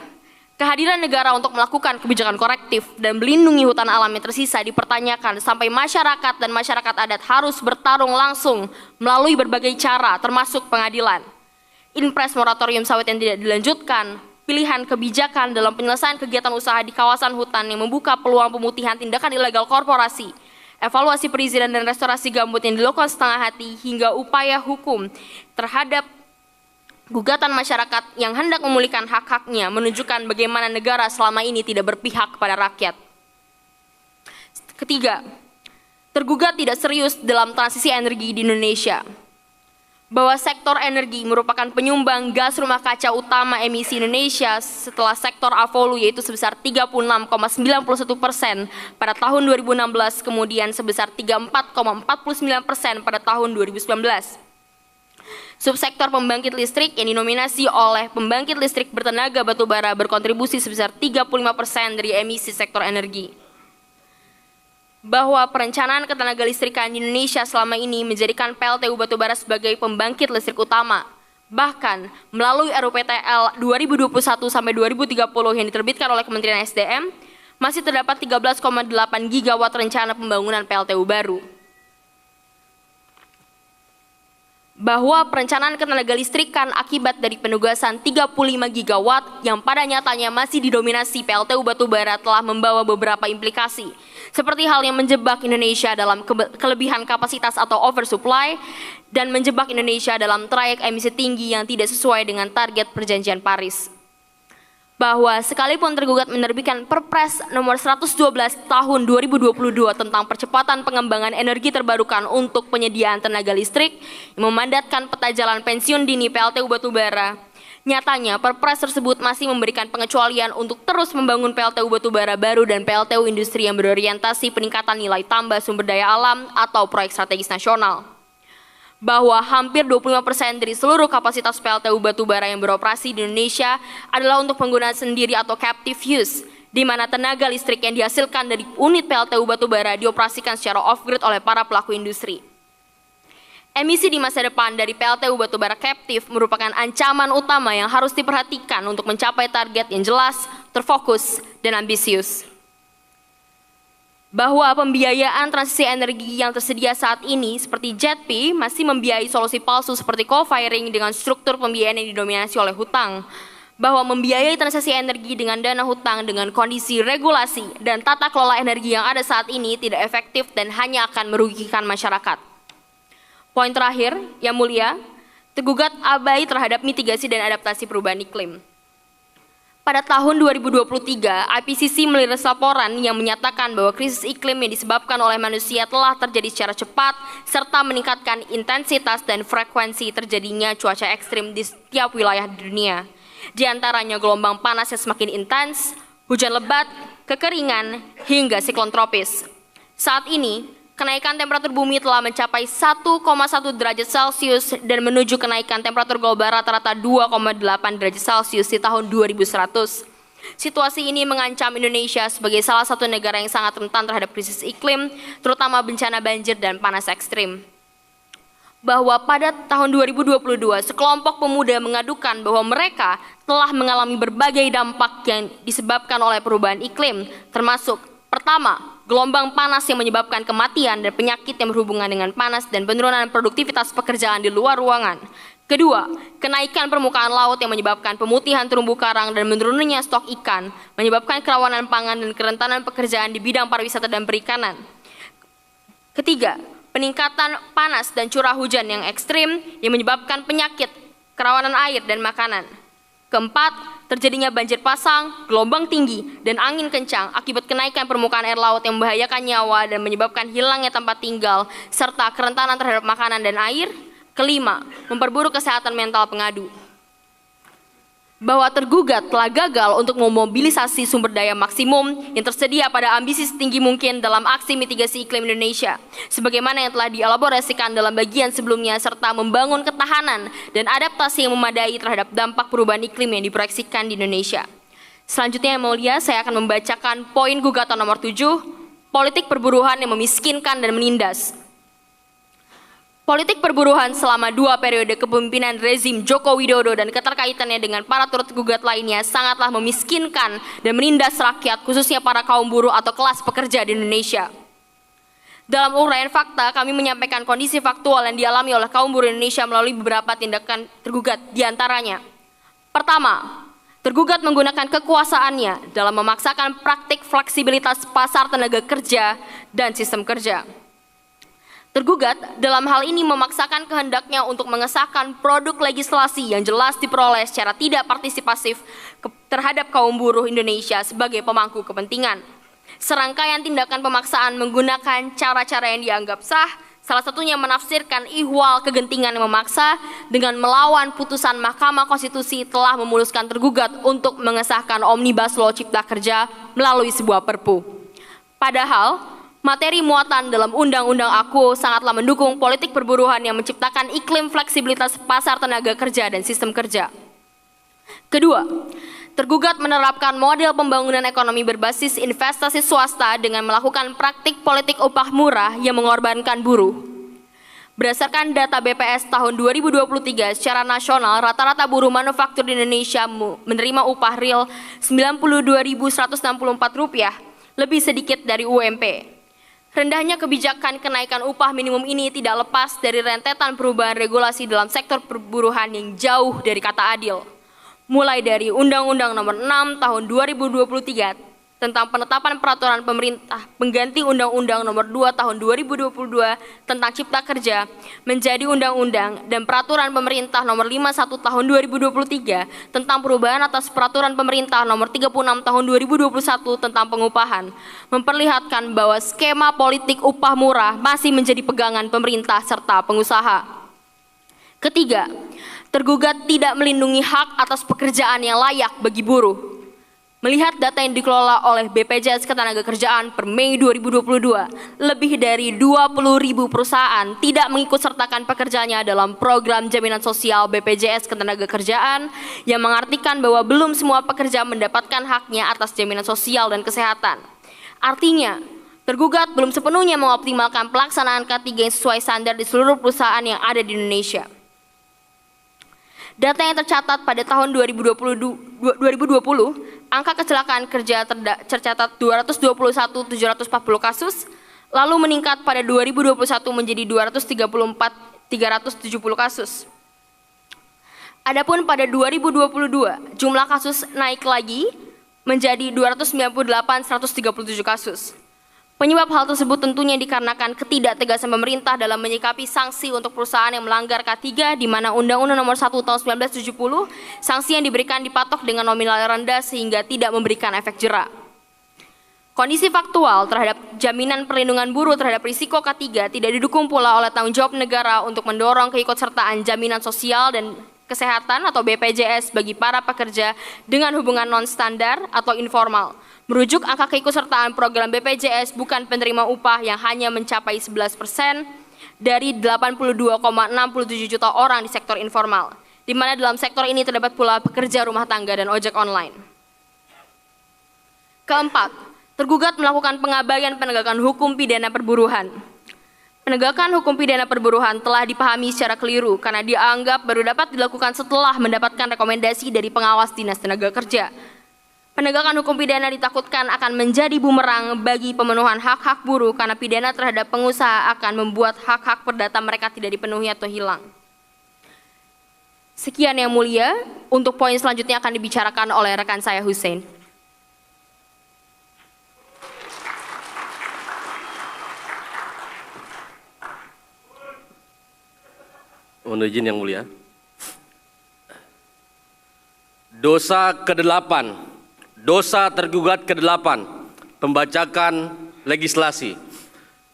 kehadiran negara untuk melakukan kebijakan korektif dan melindungi hutan alam yang tersisa dipertanyakan sampai masyarakat dan masyarakat adat harus bertarung langsung melalui berbagai cara termasuk pengadilan. Impres moratorium sawit yang tidak dilanjutkan, pilihan kebijakan dalam penyelesaian kegiatan usaha di kawasan hutan yang membuka peluang pemutihan tindakan ilegal korporasi, evaluasi perizinan dan restorasi gambut yang dilakukan setengah hati hingga upaya hukum terhadap gugatan masyarakat yang hendak memulihkan hak-haknya menunjukkan bagaimana negara selama ini tidak berpihak kepada rakyat. Ketiga, tergugat tidak serius dalam transisi energi di Indonesia. Bahwa sektor energi merupakan penyumbang gas rumah kaca utama emisi Indonesia setelah sektor avolu yaitu sebesar 36,91% pada tahun 2016 kemudian sebesar 34,49% pada tahun 2019. Subsektor pembangkit listrik yang dinominasi oleh pembangkit listrik bertenaga batubara berkontribusi sebesar 35% dari emisi sektor energi. Bahwa perencanaan ketenagalistrikan di Indonesia selama ini menjadikan PLTU batubara sebagai pembangkit listrik utama. Bahkan melalui RUPTL 2021 sampai 2030 yang diterbitkan oleh Kementerian SDM, masih terdapat 13,8 gigawatt rencana pembangunan PLTU baru. Bahwa perencanaan ketenagalistrikan akibat dari penugasan 35 gigawatt yang pada nyatanya masih didominasi PLTU batubara telah membawa beberapa implikasi, seperti hal yang menjebak Indonesia dalam kelebihan kapasitas atau oversupply dan menjebak Indonesia dalam trayek emisi tinggi yang tidak sesuai dengan target perjanjian Paris. Bahwa sekalipun tergugat menerbitkan Perpres nomor 112 tahun 2022 tentang percepatan pengembangan energi terbarukan untuk penyediaan tenaga listrik yang memandatkan peta jalan pensiun dini PLTU batubara, nyatanya Perpres tersebut masih memberikan pengecualian untuk terus membangun PLTU batubara baru dan PLTU industri yang berorientasi peningkatan nilai tambah sumber daya alam atau proyek strategis nasional. Bahwa hampir 25% dari seluruh kapasitas PLTU batubara yang beroperasi di Indonesia adalah untuk penggunaan sendiri atau captive use, di mana tenaga listrik yang dihasilkan dari unit PLTU batubara dioperasikan secara off-grid oleh para pelaku industri. Emisi di masa depan dari PLTU batubara captive merupakan ancaman utama yang harus diperhatikan untuk mencapai target yang jelas, terfokus, dan ambisius. Bahwa pembiayaan transisi energi yang tersedia saat ini seperti JETP masih membiayai solusi palsu seperti co-firing dengan struktur pembiayaan yang didominasi oleh hutang. Bahwa membiayai transisi energi dengan dana hutang dengan kondisi regulasi dan tata kelola energi yang ada saat ini tidak efektif dan hanya akan merugikan masyarakat. Poin terakhir, yang mulia, tergugat abai terhadap mitigasi dan adaptasi perubahan iklim. Pada tahun 2023, IPCC merilis laporan yang menyatakan bahwa krisis iklim yang disebabkan oleh manusia telah terjadi secara cepat serta meningkatkan intensitas dan frekuensi terjadinya cuaca ekstrim di setiap wilayah di dunia. Di antaranya gelombang panas yang semakin intens, hujan lebat, kekeringan, hingga siklon tropis. Saat ini, kenaikan temperatur bumi telah mencapai 1,1 derajat Celcius dan menuju kenaikan temperatur global rata-rata 2,8 derajat Celcius di tahun 2100. Situasi ini mengancam Indonesia sebagai salah satu negara yang sangat rentan terhadap krisis iklim, terutama bencana banjir dan panas ekstrim. Bahwa pada tahun 2022, sekelompok pemuda mengadukan bahwa mereka telah mengalami berbagai dampak yang disebabkan oleh perubahan iklim, termasuk pertama, gelombang panas yang menyebabkan kematian dan penyakit yang berhubungan dengan panas dan penurunan produktivitas pekerjaan di luar ruangan. Kedua, kenaikan permukaan laut yang menyebabkan pemutihan terumbu karang dan menurunnya stok ikan, menyebabkan kerawanan pangan dan kerentanan pekerjaan di bidang pariwisata dan perikanan. Ketiga, peningkatan panas dan curah hujan yang ekstrim yang menyebabkan penyakit, kerawanan air dan makanan. Keempat, terjadinya banjir pasang, gelombang tinggi, dan angin kencang akibat kenaikan permukaan air laut yang membahayakan nyawa dan menyebabkan hilangnya tempat tinggal, serta kerentanan terhadap makanan dan air. Kelima, memperburuk kesehatan mental pengadu. Bahwa tergugat telah gagal untuk memobilisasi sumber daya maksimum yang tersedia pada ambisi setinggi mungkin dalam aksi mitigasi iklim Indonesia, sebagaimana yang telah dielaborasikan dalam bagian sebelumnya, serta membangun ketahanan dan adaptasi yang memadai terhadap dampak perubahan iklim yang diproyeksikan di Indonesia. Selanjutnya, Yang Mulia, saya akan membacakan poin gugatan nomor 7, politik perburuhan yang memiskinkan dan menindas. Politik perburuhan selama 2 periode kepemimpinan rezim Joko Widodo dan keterkaitannya dengan para turut gugat lainnya sangatlah memiskinkan dan menindas rakyat, khususnya para kaum buruh atau kelas pekerja di Indonesia. Dalam uraian fakta, kami menyampaikan kondisi faktual yang dialami oleh kaum buruh Indonesia melalui beberapa tindakan tergugat, diantaranya. Pertama, tergugat menggunakan kekuasaannya dalam memaksakan praktik fleksibilitas pasar tenaga kerja dan sistem kerja. Tergugat dalam hal ini memaksakan kehendaknya untuk mengesahkan produk legislasi yang jelas diperoleh secara tidak partisipatif terhadap kaum buruh Indonesia sebagai pemangku kepentingan. Serangkaian tindakan pemaksaan menggunakan cara-cara yang dianggap sah, salah satunya menafsirkan ihwal kegentingan yang memaksa dengan melawan putusan Mahkamah Konstitusi telah memuluskan tergugat untuk mengesahkan Omnibus Law Cipta Kerja melalui sebuah perpu. Padahal, materi muatan dalam Undang-Undang Aku sangatlah mendukung politik perburuhan yang menciptakan iklim fleksibilitas pasar tenaga kerja dan sistem kerja. Kedua, tergugat menerapkan model pembangunan ekonomi berbasis investasi swasta dengan melakukan praktik politik upah murah yang mengorbankan buruh. Berdasarkan data BPS tahun 2023, secara nasional rata-rata buruh manufaktur di Indonesia menerima upah real Rp92.164, lebih sedikit dari UMP. Rendahnya kebijakan kenaikan upah minimum ini tidak lepas dari rentetan perubahan regulasi dalam sektor perburuhan yang jauh dari kata adil. Mulai dari Undang-Undang Nomor 6 Tahun 2023 tentang penetapan peraturan pemerintah pengganti Undang-Undang Nomor 2 Tahun 2022 tentang Cipta Kerja menjadi Undang-Undang dan Peraturan Pemerintah Nomor 51 Tahun 2023 tentang perubahan atas Peraturan Pemerintah Nomor 36 Tahun 2021 tentang pengupahan memperlihatkan bahwa skema politik upah murah masih menjadi pegangan pemerintah serta pengusaha. Ketiga, tergugat tidak melindungi hak atas pekerjaan yang layak bagi buruh. Melihat data yang dikelola oleh BPJS Ketenagakerjaan per Mei 2022, lebih dari 20.000 perusahaan tidak mengikutsertakan pekerjanya dalam program jaminan sosial BPJS Ketenagakerjaan, yang mengartikan bahwa belum semua pekerja mendapatkan haknya atas jaminan sosial dan kesehatan. Artinya, tergugat belum sepenuhnya mengoptimalkan pelaksanaan K3 yang sesuai standar di seluruh perusahaan yang ada di Indonesia. Data yang tercatat pada tahun 2020, angka kecelakaan kerja tercatat 221.740 kasus, lalu meningkat pada 2021 menjadi 234.370 kasus. Adapun pada 2022, jumlah kasus naik lagi menjadi 298.137 kasus. Penyebab hal tersebut tentunya dikarenakan ketidaktegasan pemerintah dalam menyikapi sanksi untuk perusahaan yang melanggar K3, di mana Undang-Undang Nomor 1 Tahun 1970, sanksi yang diberikan dipatok dengan nominal rendah sehingga tidak memberikan efek jera. Kondisi faktual terhadap jaminan perlindungan buruh terhadap risiko K3 tidak didukung pula oleh tanggung jawab negara untuk mendorong keikutsertaan jaminan sosial dan kesehatan atau BPJS bagi para pekerja dengan hubungan non-standar atau informal. Merujuk angka keikutsertaan program BPJS bukan penerima upah yang hanya mencapai 11% dari 82,67 juta orang di sektor informal, di mana dalam sektor ini terdapat pula pekerja rumah tangga dan ojek online. Keempat, tergugat melakukan pengabaian penegakan hukum pidana perburuhan. Penegakan hukum pidana perburuhan telah dipahami secara keliru karena dianggap baru dapat dilakukan setelah mendapatkan rekomendasi dari pengawas Dinas Tenaga Kerja. Penegakan hukum pidana ditakutkan akan menjadi bumerang bagi pemenuhan hak-hak buruh karena pidana terhadap pengusaha akan membuat hak-hak perdata mereka tidak dipenuhi atau hilang. Sekian Yang Mulia, untuk poin selanjutnya akan dibicarakan oleh rekan saya Hussein. Mohon izin Yang Mulia. Dosa ke-8, dosa tergugat ke-8, pembacakan legislasi.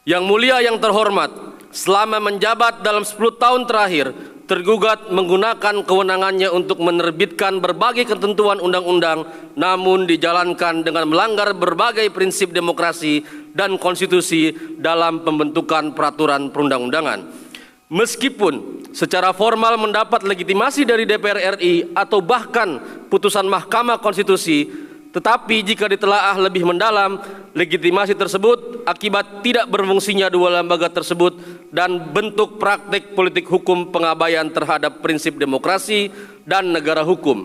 Yang mulia yang terhormat, selama menjabat dalam 10 tahun terakhir, tergugat menggunakan kewenangannya untuk menerbitkan berbagai ketentuan undang-undang, namun dijalankan dengan melanggar berbagai prinsip demokrasi dan konstitusi dalam pembentukan peraturan perundang-undangan. Meskipun secara formal mendapat legitimasi dari DPR RI atau bahkan putusan Mahkamah Konstitusi, tetapi jika ditelaah lebih mendalam, legitimasi tersebut akibat tidak berfungsinya dua lembaga tersebut dan bentuk praktik politik hukum pengabaian terhadap prinsip demokrasi dan negara hukum.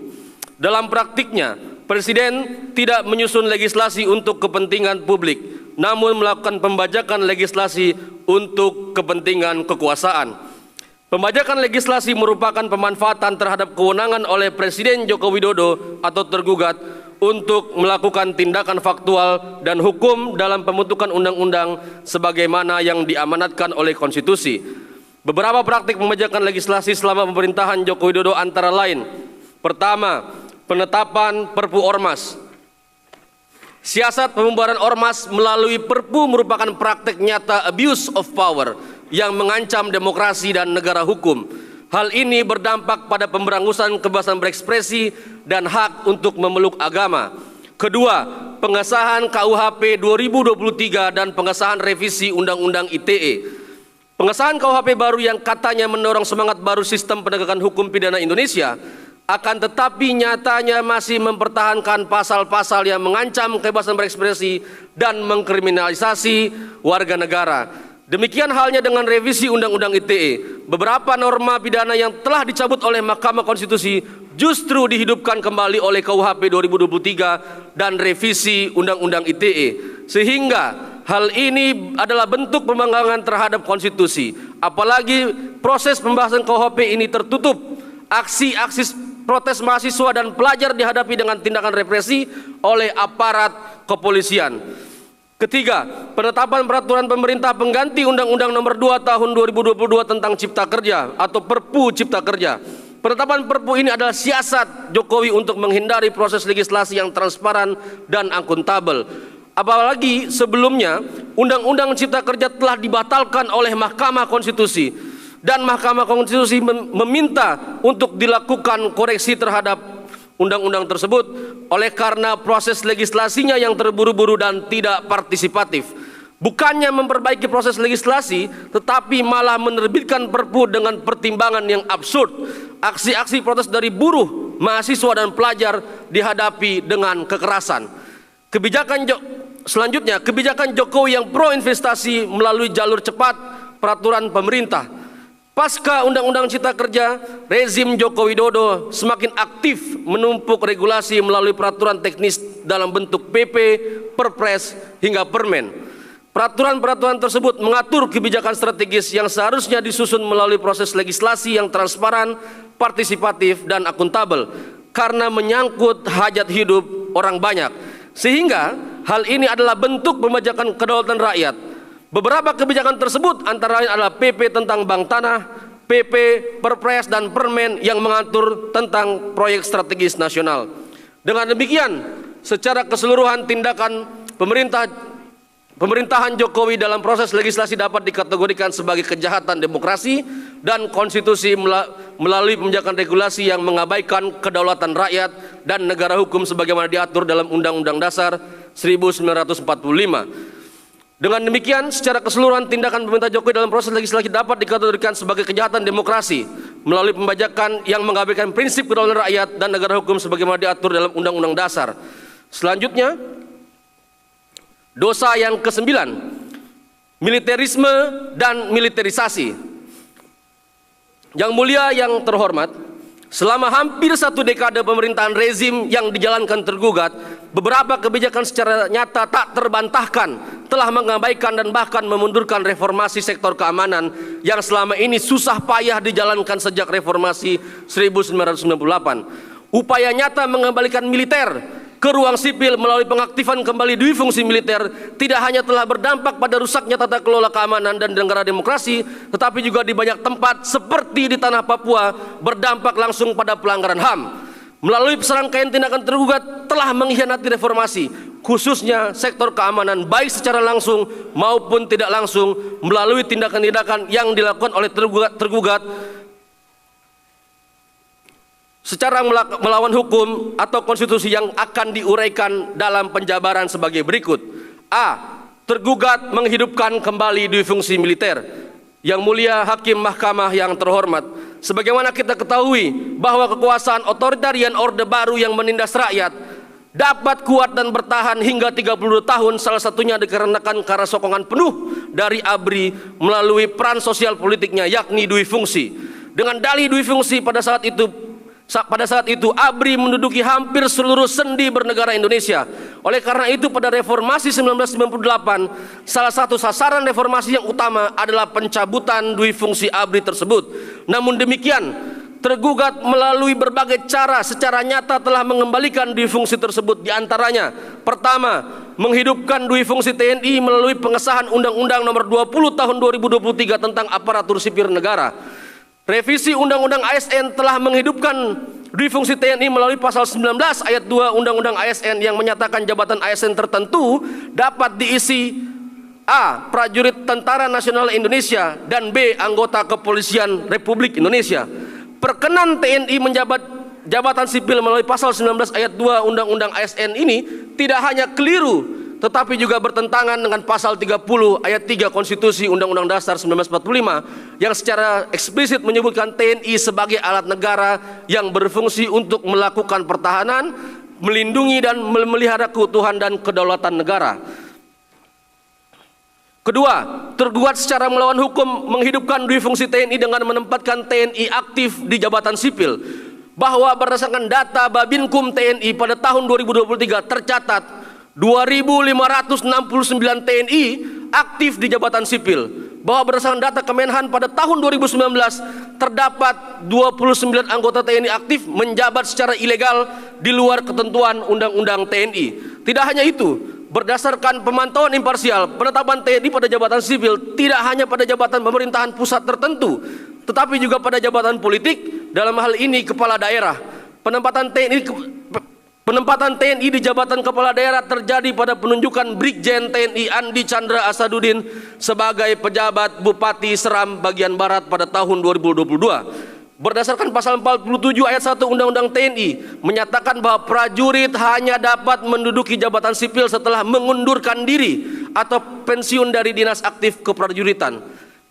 Dalam praktiknya, Presiden tidak menyusun legislasi untuk kepentingan publik, namun melakukan pembajakan legislasi untuk kepentingan kekuasaan. Pembajakan legislasi merupakan pemanfaatan terhadap kewenangan oleh Presiden Joko Widodo atau tergugat untuk melakukan tindakan faktual dan hukum dalam pembentukan undang-undang sebagaimana yang diamanatkan oleh konstitusi. Beberapa praktik pembajakan legislasi selama pemerintahan Joko Widodo antara lain: pertama, penetapan Perpu Ormas. Siasat pembubaran Ormas melalui Perpu merupakan praktik nyata abuse of power yang mengancam demokrasi dan negara hukum. Hal ini berdampak pada pemberangusan kebebasan berekspresi dan hak untuk memeluk agama. Kedua, pengesahan KUHP 2023 dan pengesahan revisi Undang-Undang ITE. Pengesahan KUHP baru yang katanya mendorong semangat baru sistem penegakan hukum pidana Indonesia, akan tetapi nyatanya masih mempertahankan pasal-pasal yang mengancam kebebasan berekspresi dan mengkriminalisasi warga negara. Demikian halnya dengan revisi Undang-Undang ITE. Beberapa norma pidana yang telah dicabut oleh Mahkamah Konstitusi justru dihidupkan kembali oleh KUHP 2023 dan revisi Undang-Undang ITE. Sehingga hal ini adalah bentuk pembangkangan terhadap konstitusi. Apalagi proses pembahasan KUHP ini tertutup. Aksi-aksi protes mahasiswa dan pelajar dihadapi dengan tindakan represi oleh aparat kepolisian. Ketiga, penetapan peraturan pemerintah pengganti Undang-Undang Nomor 2 Tahun 2022 tentang Cipta Kerja atau Perpu Cipta Kerja. Penetapan Perpu ini adalah siasat Jokowi untuk menghindari proses legislasi yang transparan dan akuntabel. Apalagi sebelumnya Undang-Undang Cipta Kerja telah dibatalkan oleh Mahkamah Konstitusi dan Mahkamah Konstitusi meminta untuk dilakukan koreksi terhadap undang-undang tersebut oleh karena proses legislasinya yang terburu-buru dan tidak partisipatif. Bukannya memperbaiki proses legislasi, tetapi malah menerbitkan Perpu dengan pertimbangan yang absurd. Aksi-aksi protes dari buruh, mahasiswa dan pelajar dihadapi dengan kekerasan. Selanjutnya, kebijakan Jokowi yang pro investasi melalui jalur cepat peraturan pemerintah. Pasca Undang-Undang Cipta Kerja, rezim Joko Widodo semakin aktif menumpuk regulasi melalui peraturan teknis dalam bentuk PP, Perpres, hingga Permen. Peraturan-peraturan tersebut mengatur kebijakan strategis yang seharusnya disusun melalui proses legislasi yang transparan, partisipatif, dan akuntabel karena menyangkut hajat hidup orang banyak. Sehingga hal ini adalah bentuk pembajakan kedaulatan rakyat. Beberapa kebijakan tersebut antara lain adalah PP tentang bank tanah, PP, Perpres, dan Permen yang mengatur tentang proyek strategis nasional. Dengan demikian, secara keseluruhan tindakan pemerintahan Jokowi dalam proses legislasi dapat dikategorikan sebagai kejahatan demokrasi dan konstitusi melalui pembajakan regulasi yang mengabaikan kedaulatan rakyat dan negara hukum sebagaimana diatur dalam Undang-Undang Dasar 1945. Dengan demikian, secara keseluruhan tindakan pemerintah Jokowi dalam proses legislasi dapat dikategorikan sebagai kejahatan demokrasi melalui pembajakan yang mengabaikan prinsip kedaulatan rakyat dan negara hukum sebagaimana diatur dalam Undang-Undang Dasar. Selanjutnya, dosa yang ke-9, militerisme dan militerisasi. Yang mulia yang terhormat, selama hampir 1 dekade pemerintahan rezim yang dijalankan tergugat, beberapa kebijakan secara nyata tak terbantahkan telah mengabaikan dan bahkan memundurkan reformasi sektor keamanan yang selama ini susah payah dijalankan sejak reformasi 1998. Upaya nyata mengembalikan militer ke ruang sipil melalui pengaktifan kembali dui fungsi militer tidak hanya telah berdampak pada rusaknya tata kelola keamanan dan negara demokrasi, tetapi juga di banyak tempat seperti di tanah Papua berdampak langsung pada pelanggaran HAM. melalui serangkaian tindakan tergugat telah mengkhianati reformasi, khususnya sektor keamanan baik secara langsung maupun tidak langsung melalui tindakan-tindakan yang dilakukan oleh tergugat secara melawan hukum atau konstitusi yang akan diuraikan dalam penjabaran sebagai berikut. A. Tergugat menghidupkan kembali dui fungsi militer. Yang mulia Hakim Mahkamah yang terhormat, sebagaimana kita ketahui bahwa kekuasaan otoritarian Orde Baru yang menindas rakyat dapat kuat dan bertahan hingga 32 tahun, salah satunya dikarenakan karena sokongan penuh dari ABRI melalui peran sosial politiknya, yakni dui fungsi. Dengan dalih dui fungsi pada saat itu ABRI menduduki hampir seluruh sendi bernegara Indonesia. Oleh karena itu pada reformasi 1998, salah satu sasaran reformasi yang utama adalah pencabutan dui fungsi ABRI tersebut. Namun demikian, tergugat melalui berbagai cara secara nyata telah mengembalikan dui fungsi tersebut. Di antaranya, pertama, menghidupkan dui fungsi TNI melalui pengesahan Undang-Undang Nomor 20 Tahun 2023 tentang aparatur sipil negara. Revisi Undang-Undang ASN telah menghidupkan dui fungsi TNI melalui pasal 19 ayat 2 Undang-Undang ASN yang menyatakan jabatan ASN tertentu dapat diisi A. Prajurit Tentara Nasional Indonesia dan B. Anggota Kepolisian Republik Indonesia. Perkenan TNI menjabat jabatan sipil melalui pasal 19 ayat 2 Undang-Undang ASN ini tidak hanya keliru tetapi juga bertentangan dengan pasal 30 ayat 3 Konstitusi Undang-Undang Dasar 1945 yang secara eksplisit menyebutkan TNI sebagai alat negara yang berfungsi untuk melakukan pertahanan, melindungi dan memelihara keutuhan dan kedaulatan negara. Kedua, tergugat secara melawan hukum menghidupkan dui fungsi TNI dengan menempatkan TNI aktif di jabatan sipil, bahwa berdasarkan data Babinkum TNI pada tahun 2023 tercatat 2.569 TNI aktif di jabatan sipil, bahwa berdasarkan data Kemenhan pada tahun 2019 terdapat 29 anggota TNI aktif menjabat secara ilegal di luar ketentuan Undang-Undang TNI. Tidak hanya itu, berdasarkan pemantauan imparsial, penetapan TNI pada jabatan sipil tidak hanya pada jabatan pemerintahan pusat tertentu, tetapi juga pada jabatan politik, dalam hal ini kepala daerah. Penempatan TNI di jabatan kepala daerah terjadi pada penunjukan Brigjen TNI Andi Chandra Asaduddin sebagai pejabat Bupati Seram bagian Barat pada tahun 2022. Berdasarkan pasal 47 ayat 1 Undang-Undang TNI menyatakan bahwa prajurit hanya dapat menduduki jabatan sipil setelah mengundurkan diri atau pensiun dari dinas aktif keprajuritan.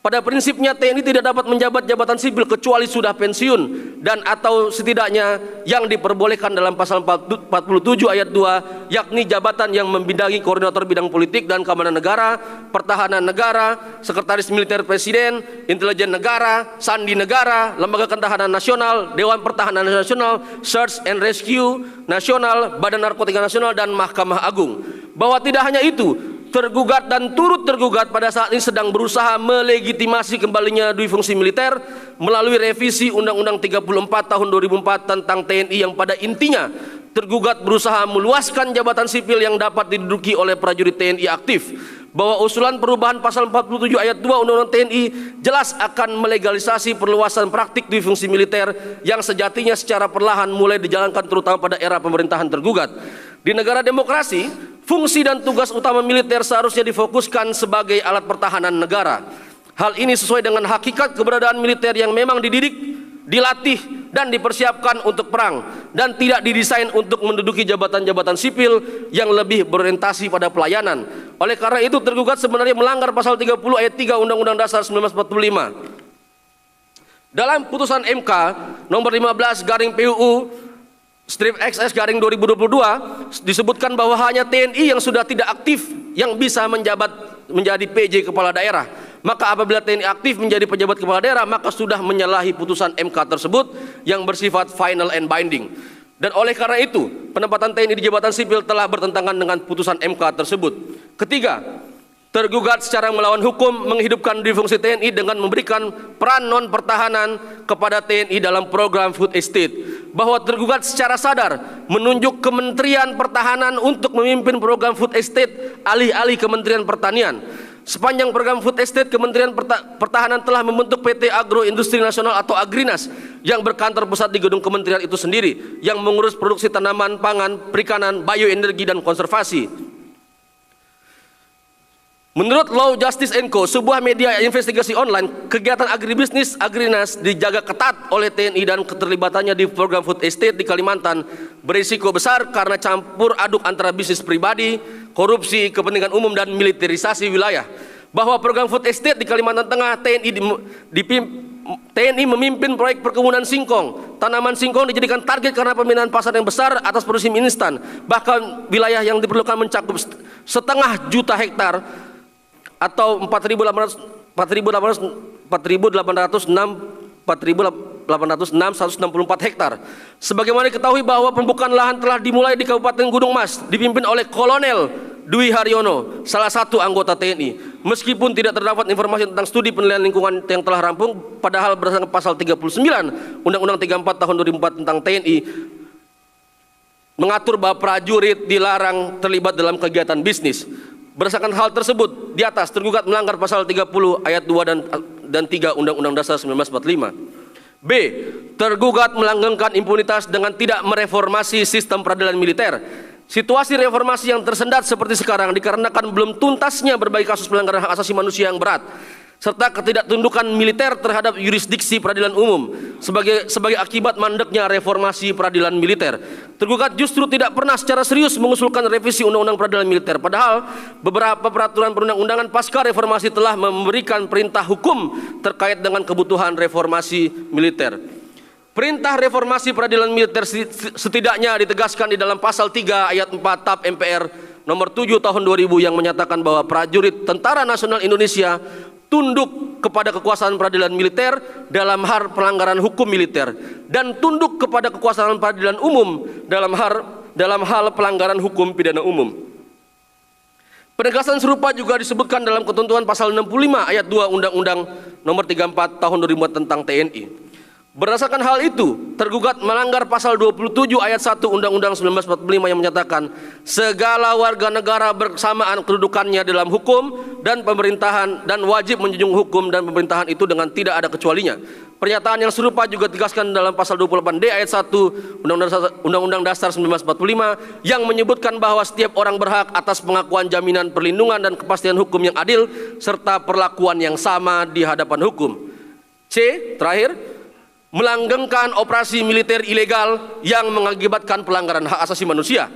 Pada prinsipnya TNI tidak dapat menjabat jabatan sipil kecuali sudah pensiun dan atau setidaknya yang diperbolehkan dalam pasal 47 ayat 2, yakni jabatan yang membidangi koordinator bidang politik dan keamanan negara, pertahanan negara, sekretaris militer presiden, intelijen negara, sandi negara, lembaga ketahanan nasional, Dewan Pertahanan Nasional, Search and Rescue Nasional, Badan Narkotika Nasional dan Mahkamah Agung. Bahwa tidak hanya itu, tergugat dan turut tergugat pada saat ini sedang berusaha melegitimasi kembalinya dui fungsi militer melalui revisi Undang-Undang 34 tahun 2004 tentang TNI yang pada intinya tergugat berusaha meluaskan jabatan sipil yang dapat diduduki oleh prajurit TNI aktif. Bahwa usulan perubahan pasal 47 ayat 2 Undang-Undang TNI jelas akan melegalisasi perluasan praktik dui fungsi militer yang sejatinya secara perlahan mulai dijalankan terutama pada era pemerintahan tergugat. Di negara demokrasi, fungsi dan tugas utama militer seharusnya difokuskan sebagai alat pertahanan negara. Hal ini sesuai dengan hakikat keberadaan militer yang memang dididik, dilatih, dan dipersiapkan untuk perang dan tidak didesain untuk menduduki jabatan-jabatan sipil yang lebih berorientasi pada pelayanan. Oleh karena itu tergugat sebenarnya melanggar pasal 30 ayat 3 Undang-Undang Dasar 1945. Dalam putusan MK nomor 15 garing PUU strip XS garing 2022 disebutkan bahwa hanya TNI yang sudah tidak aktif yang bisa menjabat menjadi PJ kepala daerah. Maka apabila TNI aktif menjadi pejabat kepala daerah, maka sudah menyalahi putusan MK tersebut yang bersifat final and binding. Dan oleh karena itu, penempatan TNI di jabatan sipil telah bertentangan dengan putusan MK tersebut. Ketiga, tergugat secara melawan hukum menghidupkan dui fungsi TNI dengan memberikan peran non pertahanan kepada TNI dalam program food estate. Bahwa tergugat secara sadar menunjuk Kementerian Pertahanan untuk memimpin program food estate alih-alih Kementerian Pertanian. Sepanjang program Food Estate, Kementerian Pertahanan telah membentuk PT Agro Industri Nasional atau Agrinas yang berkantor pusat di gedung kementerian itu sendiri, yang mengurus produksi tanaman, pangan, perikanan, bioenergi, dan konservasi. Menurut Law Justice & Co, sebuah media investigasi online, kegiatan agribisnis Agrinas dijaga ketat oleh TNI dan keterlibatannya di program Food Estate di Kalimantan berisiko besar karena campur aduk antara bisnis pribadi, korupsi, kepentingan umum, dan militerisasi wilayah. Bahwa program Food Estate di Kalimantan Tengah, TNI memimpin proyek perkebunan singkong. Tanaman singkong dijadikan target karena peminat pasar yang besar atas produksi mie instan. Bahkan wilayah yang diperlukan mencakup 1,5 juta hektar atau 4.806 164 hektar. Sebagaimana diketahui bahwa pembukaan lahan telah dimulai di Kabupaten Gunung Mas, dipimpin oleh Kolonel Dwi Haryono, salah satu anggota TNI. Meskipun tidak terdapat informasi tentang studi penilaian lingkungan yang telah rampung, padahal berdasarkan pasal 39 Undang-Undang 34 tahun 2004 tentang TNI mengatur bahwa prajurit dilarang terlibat dalam kegiatan bisnis. Berdasarkan hal tersebut, di atas tergugat melanggar pasal 30 ayat 2 dan 3 Undang-Undang Dasar 1945. B. Tergugat melanggengkan impunitas dengan tidak mereformasi sistem peradilan militer. Situasi reformasi yang tersendat seperti sekarang dikarenakan belum tuntasnya berbagai kasus pelanggaran hak asasi manusia yang berat, serta ketidaktundukan militer terhadap yurisdiksi peradilan umum sebagai akibat mandeknya reformasi peradilan militer. Tergugat justru tidak pernah secara serius mengusulkan revisi Undang-Undang Peradilan Militer, padahal beberapa peraturan perundang-undangan pasca reformasi telah memberikan perintah hukum terkait dengan kebutuhan reformasi militer. Perintah reformasi peradilan militer setidaknya ditegaskan di dalam pasal 3 ayat 4 TAP MPR nomor 7 tahun 2000 yang menyatakan bahwa prajurit Tentara Nasional Indonesia tunduk kepada kekuasaan peradilan militer dalam hal pelanggaran hukum militer dan tunduk kepada kekuasaan peradilan umum dalam hal pelanggaran hukum pidana umum. Penegasan serupa juga disebutkan dalam ketentuan pasal 65 ayat 2 Undang-Undang nomor 34 tahun 2004 tentang TNI. Berdasarkan hal itu, tergugat melanggar pasal 27 ayat 1 Undang-Undang 1945 yang menyatakan segala warga negara bersamaan kedudukannya dalam hukum dan pemerintahan dan wajib menjunjung hukum dan pemerintahan itu dengan tidak ada kecualinya. Pernyataan yang serupa juga ditegaskan dalam pasal 28D ayat 1 Undang-Undang Dasar 1945 yang menyebutkan bahwa setiap orang berhak atas pengakuan, jaminan, perlindungan, dan kepastian hukum yang adil serta perlakuan yang sama di hadapan hukum. C. Terakhir, melanggengkan operasi militer ilegal yang mengakibatkan pelanggaran hak asasi manusia.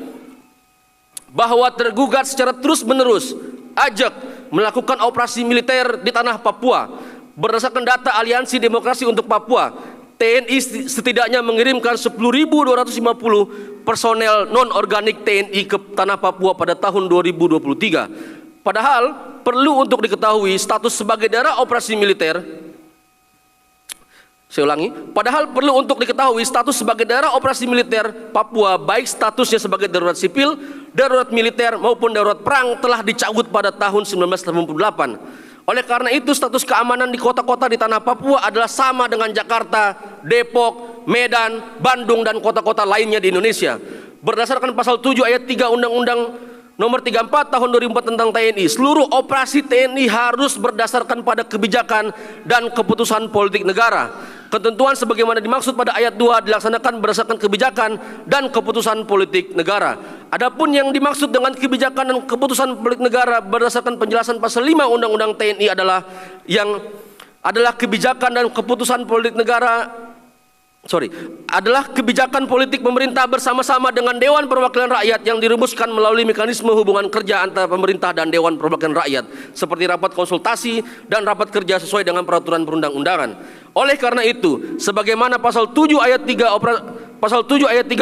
Bahwa tergugat secara terus-menerus ajak melakukan operasi militer di tanah Papua. Berdasarkan data Aliansi Demokrasi untuk Papua, TNI setidaknya mengirimkan 10.250 personel non-organik TNI ke tanah Papua pada tahun 2023. Padahal perlu untuk diketahui status sebagai daerah operasi militer. Saya ulangi, padahal perlu untuk diketahui status sebagai daerah operasi militer Papua, baik statusnya sebagai darurat sipil, darurat militer maupun darurat perang telah dicabut pada tahun 1988. Oleh karena itu status keamanan di kota-kota di tanah Papua adalah sama dengan Jakarta, Depok, Medan, Bandung, dan kota-kota lainnya di Indonesia. Berdasarkan pasal 7 ayat 3 Undang-Undang Nomor 34 tahun 2004 tentang TNI, seluruh operasi TNI harus berdasarkan pada kebijakan dan keputusan politik negara. Ketentuan sebagaimana dimaksud pada ayat 2 dilaksanakan berdasarkan kebijakan dan keputusan politik negara. Adapun yang dimaksud dengan kebijakan dan keputusan politik negara berdasarkan penjelasan pasal 5 Undang-Undang TNI adalah kebijakan dan keputusan politik negara adalah kebijakan politik pemerintah bersama-sama dengan Dewan Perwakilan Rakyat yang dirumuskan melalui mekanisme hubungan kerja antara pemerintah dan Dewan Perwakilan Rakyat seperti rapat konsultasi dan rapat kerja sesuai dengan peraturan perundang-undangan. Oleh karena itu, sebagaimana pasal 7 ayat 3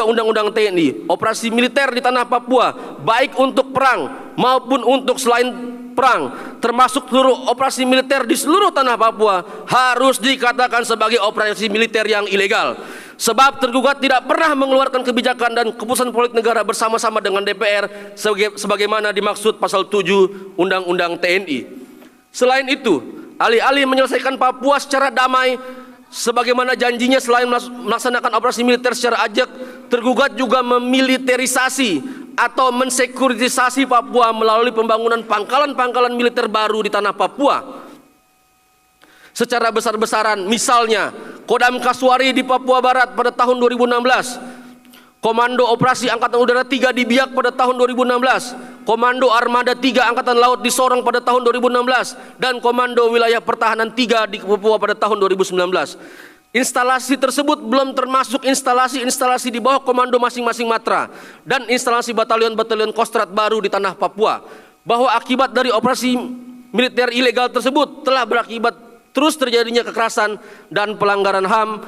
Undang-Undang TNI, operasi militer di tanah Papua baik untuk perang maupun untuk selain perang, termasuk seluruh operasi militer di seluruh tanah Papua harus dikatakan sebagai operasi militer yang ilegal. Sebab tergugat tidak pernah mengeluarkan kebijakan dan keputusan politik negara bersama-sama dengan DPR sebagaimana dimaksud pasal 7 Undang-Undang TNI. Selain itu, alih-alih menyelesaikan Papua secara damai sebagaimana janjinya selain melaksanakan operasi militer secara ajak, tergugat juga memiliterisasi atau mensekuritisasi Papua melalui pembangunan pangkalan-pangkalan militer baru di tanah Papua secara besar-besaran. Misalnya Kodam Kasuari di Papua Barat pada tahun 2016, Komando Operasi Angkatan Udara 3 di Biak pada tahun 2016, Komando Armada 3 Angkatan Laut di Sorong pada tahun 2016, dan Komando Wilayah Pertahanan 3 di Papua pada tahun 2019. Instalasi tersebut belum termasuk instalasi-instalasi di bawah komando masing-masing matra dan instalasi batalion-batalion Kostrat baru di tanah Papua. Bahwa akibat dari operasi militer ilegal tersebut telah berakibat terus terjadinya kekerasan dan pelanggaran HAM,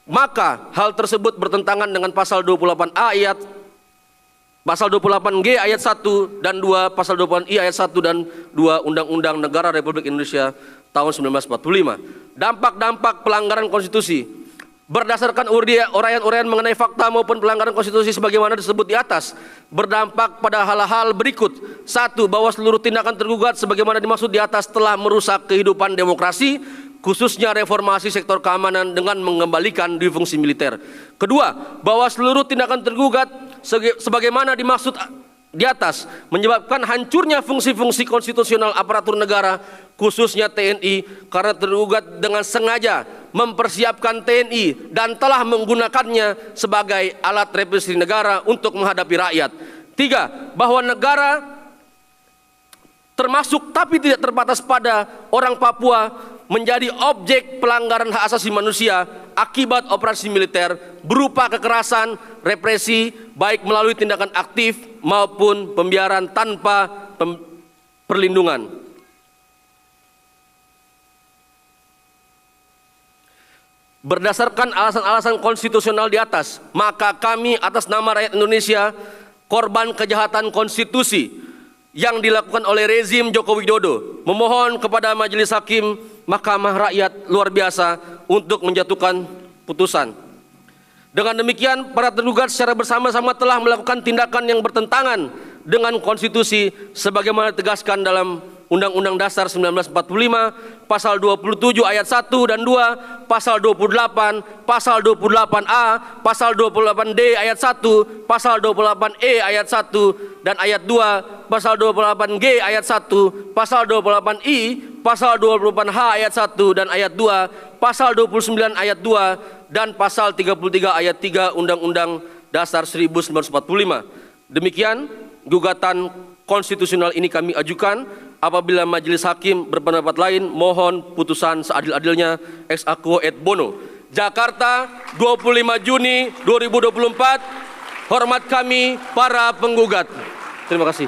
maka hal tersebut bertentangan dengan pasal 28G ayat 1 dan 2, pasal 28I ayat 1 dan 2 Undang-Undang Negara Republik Indonesia tahun 1945. Dampak-dampak pelanggaran konstitusi berdasarkan uraian-uraian mengenai fakta maupun pelanggaran konstitusi sebagaimana disebut di atas berdampak pada hal-hal berikut. 1. Bahwa seluruh tindakan tergugat sebagaimana dimaksud di atas telah merusak kehidupan demokrasi, khususnya reformasi sektor keamanan dengan mengembalikan dui fungsi militer. Kedua, bahwa seluruh tindakan tergugat sebagaimana dimaksud di atas menyebabkan hancurnya fungsi-fungsi konstitusional aparatur negara, khususnya TNI, karena tergugat dengan sengaja mempersiapkan TNI dan telah menggunakannya sebagai alat represi negara untuk menghadapi rakyat. 3. Bahwa negara termasuk tapi tidak terbatas pada orang Papua menjadi objek pelanggaran hak asasi manusia akibat operasi militer berupa kekerasan, represi, baik melalui tindakan aktif maupun pembiaran tanpa perlindungan. Berdasarkan alasan-alasan konstitusional di atas, maka kami atas nama rakyat Indonesia, korban kejahatan konstitusi yang dilakukan oleh rezim Joko Widodo, memohon kepada Majelis Hakim Mahkamah Rakyat luar biasa untuk menjatuhkan putusan. Dengan demikian, para tergugat secara bersama-sama telah melakukan tindakan yang bertentangan dengan konstitusi sebagaimana ditegaskan dalam Undang-Undang Dasar 1945, pasal 27 ayat 1 dan 2, pasal 28, pasal 28A, pasal 28D ayat 1, pasal 28E ayat 1 dan ayat 2, pasal 28G ayat 1, pasal 28I, pasal 28H ayat 1 dan ayat 2, pasal 29 ayat 2 dan pasal 33 ayat 3 Undang-Undang Dasar 1945. Demikian gugatan konstitusional ini kami ajukan. Apabila majelis hakim berpendapat lain, mohon putusan seadil-adilnya ex aequo et bono. Jakarta, 25 Juni 2024. Hormat kami para penggugat. Terima kasih.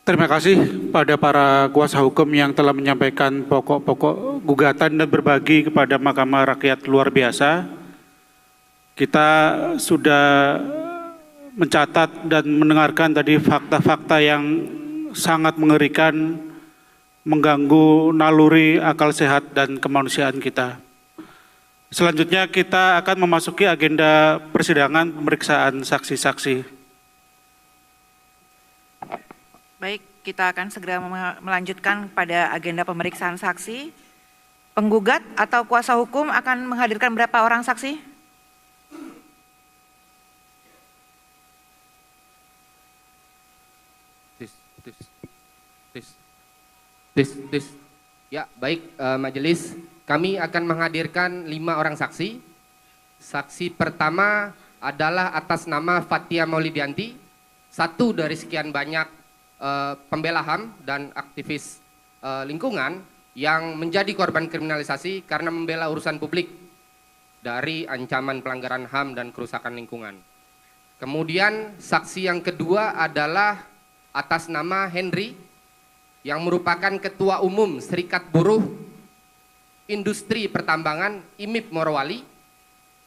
Terima kasih pada para kuasa hukum yang telah menyampaikan pokok-pokok gugatan dan berbagi kepada Mahkamah Rakyat luar biasa. Kita sudah mencatat dan mendengarkan tadi fakta-fakta yang sangat mengerikan, mengganggu naluri akal sehat dan kemanusiaan kita. Selanjutnya kita akan memasuki agenda persidangan pemeriksaan saksi-saksi. Baik, kita akan segera melanjutkan pada agenda pemeriksaan saksi. Penggugat atau kuasa hukum akan menghadirkan berapa orang saksi? Ya, baik majelis, kami akan menghadirkan 5 orang saksi. Saksi pertama adalah atas nama Fathia Maulidianti, satu dari sekian banyak pembela HAM dan aktivis lingkungan yang menjadi korban kriminalisasi karena membela urusan publik dari ancaman pelanggaran HAM dan kerusakan lingkungan. Kemudian saksi yang kedua adalah atas nama Henry yang merupakan Ketua Umum Serikat Buruh Industri Pertambangan IMIP Morowali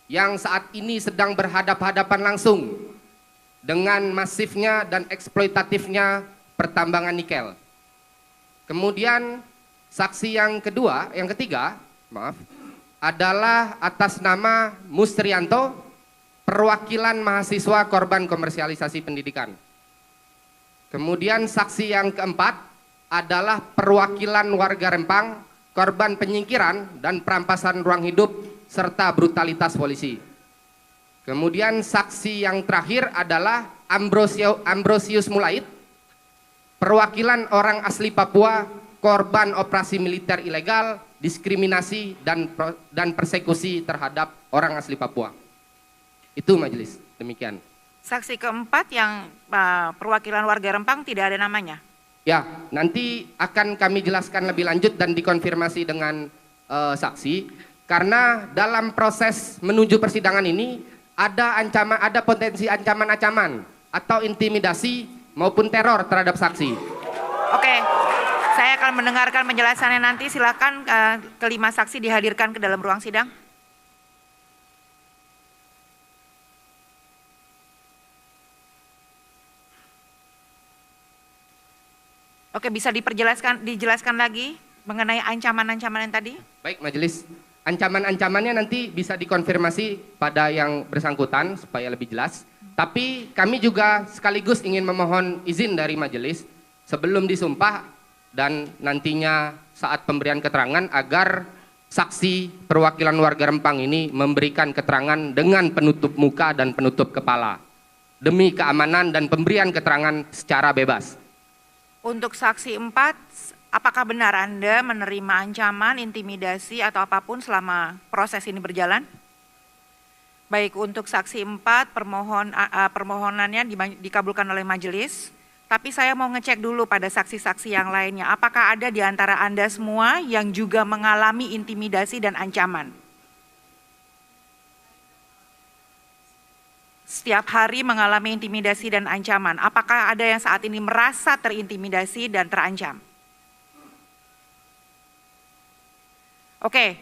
yang saat ini sedang berhadapan-hadapan langsung dengan masifnya dan eksploitatifnya pertambangan nikel. Kemudian saksi yang ketiga, adalah atas nama Musrianto, perwakilan mahasiswa korban komersialisasi pendidikan. Kemudian saksi yang keempat adalah perwakilan warga Rempang, korban penyingkiran dan perampasan ruang hidup serta brutalitas polisi. Kemudian saksi yang terakhir adalah Ambrosius Mulait, perwakilan orang asli Papua, korban operasi militer ilegal, diskriminasi dan persekusi terhadap orang asli Papua. Itu majelis, demikian. Saksi keempat yang perwakilan warga Rempang tidak ada namanya. Ya, nanti akan kami jelaskan lebih lanjut dan dikonfirmasi dengan saksi, karena dalam proses menuju persidangan ini ada potensi ancaman-ancaman atau intimidasi maupun teror terhadap saksi. Oke, saya akan mendengarkan penjelasannya nanti. Silakan kelima saksi dihadirkan ke dalam ruang sidang. Oke, bisa dijelaskan lagi mengenai ancaman-ancaman yang tadi? Baik, majelis. Ancaman-ancamannya nanti bisa dikonfirmasi pada yang bersangkutan supaya lebih jelas. Tapi kami juga sekaligus ingin memohon izin dari majelis sebelum disumpah dan nantinya saat pemberian keterangan agar saksi perwakilan warga Rempang ini memberikan keterangan dengan penutup muka dan penutup kepala demi keamanan dan pemberian keterangan secara bebas. Untuk saksi 4, apakah benar Anda menerima ancaman, intimidasi atau apapun selama proses ini berjalan? Baik, untuk saksi 4 permohonannya dikabulkan oleh majelis. Tapi saya mau ngecek dulu pada saksi-saksi yang lainnya. Apakah ada di antara Anda semua yang juga mengalami intimidasi dan ancaman? Setiap hari mengalami intimidasi dan ancaman. Apakah ada yang saat ini merasa terintimidasi dan terancam? Oke,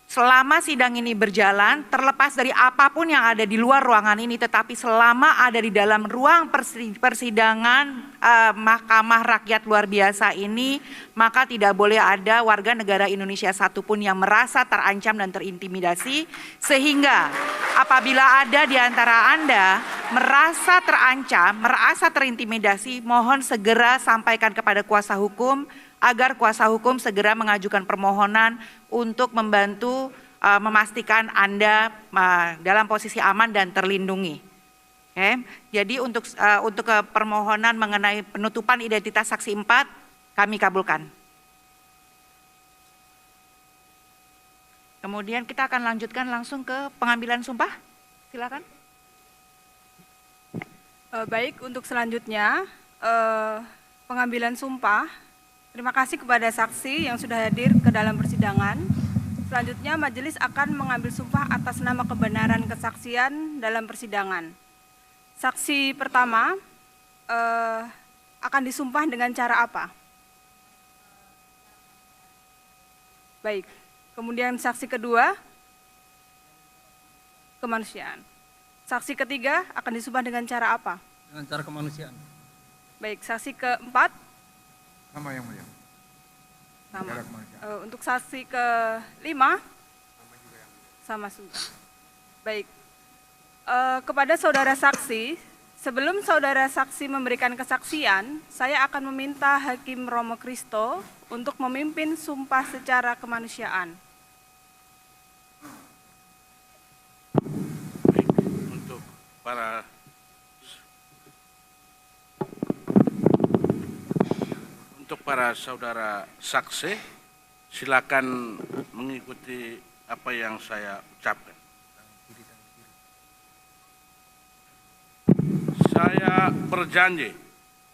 selama sidang ini berjalan, terlepas dari apapun yang ada di luar ruangan ini, tetapi selama ada di dalam ruang persidangan Mahkamah Rakyat luar biasa ini, maka tidak boleh ada warga negara Indonesia satupun yang merasa terancam dan terintimidasi, sehingga apabila ada di antara Anda merasa terancam, merasa terintimidasi, mohon segera sampaikan kepada kuasa hukum, agar kuasa hukum segera mengajukan permohonan untuk membantu memastikan Anda dalam posisi aman dan terlindungi. Oke, jadi untuk permohonan mengenai penutupan identitas saksi 4 kami kabulkan. Kemudian kita akan lanjutkan langsung ke pengambilan sumpah. Silakan. Baik, untuk selanjutnya pengambilan sumpah. Terima kasih kepada saksi yang sudah hadir ke dalam persidangan. Selanjutnya majelis akan mengambil sumpah atas nama kebenaran kesaksian dalam persidangan. Saksi pertama akan disumpah dengan cara apa? Baik. Kemudian saksi kedua, kemanusiaan. Saksi ketiga akan disumpah dengan cara apa? Dengan cara kemanusiaan. Baik, saksi keempat. Sama yang mulia. Sama. Untuk saksi kelima, sama juga. Baik. Kepada saudara saksi, sebelum saudara saksi memberikan kesaksian, saya akan meminta Hakim Romo Kristo untuk memimpin sumpah secara kemanusiaan. Untuk para saudara saksi, silakan mengikuti apa yang saya ucapkan.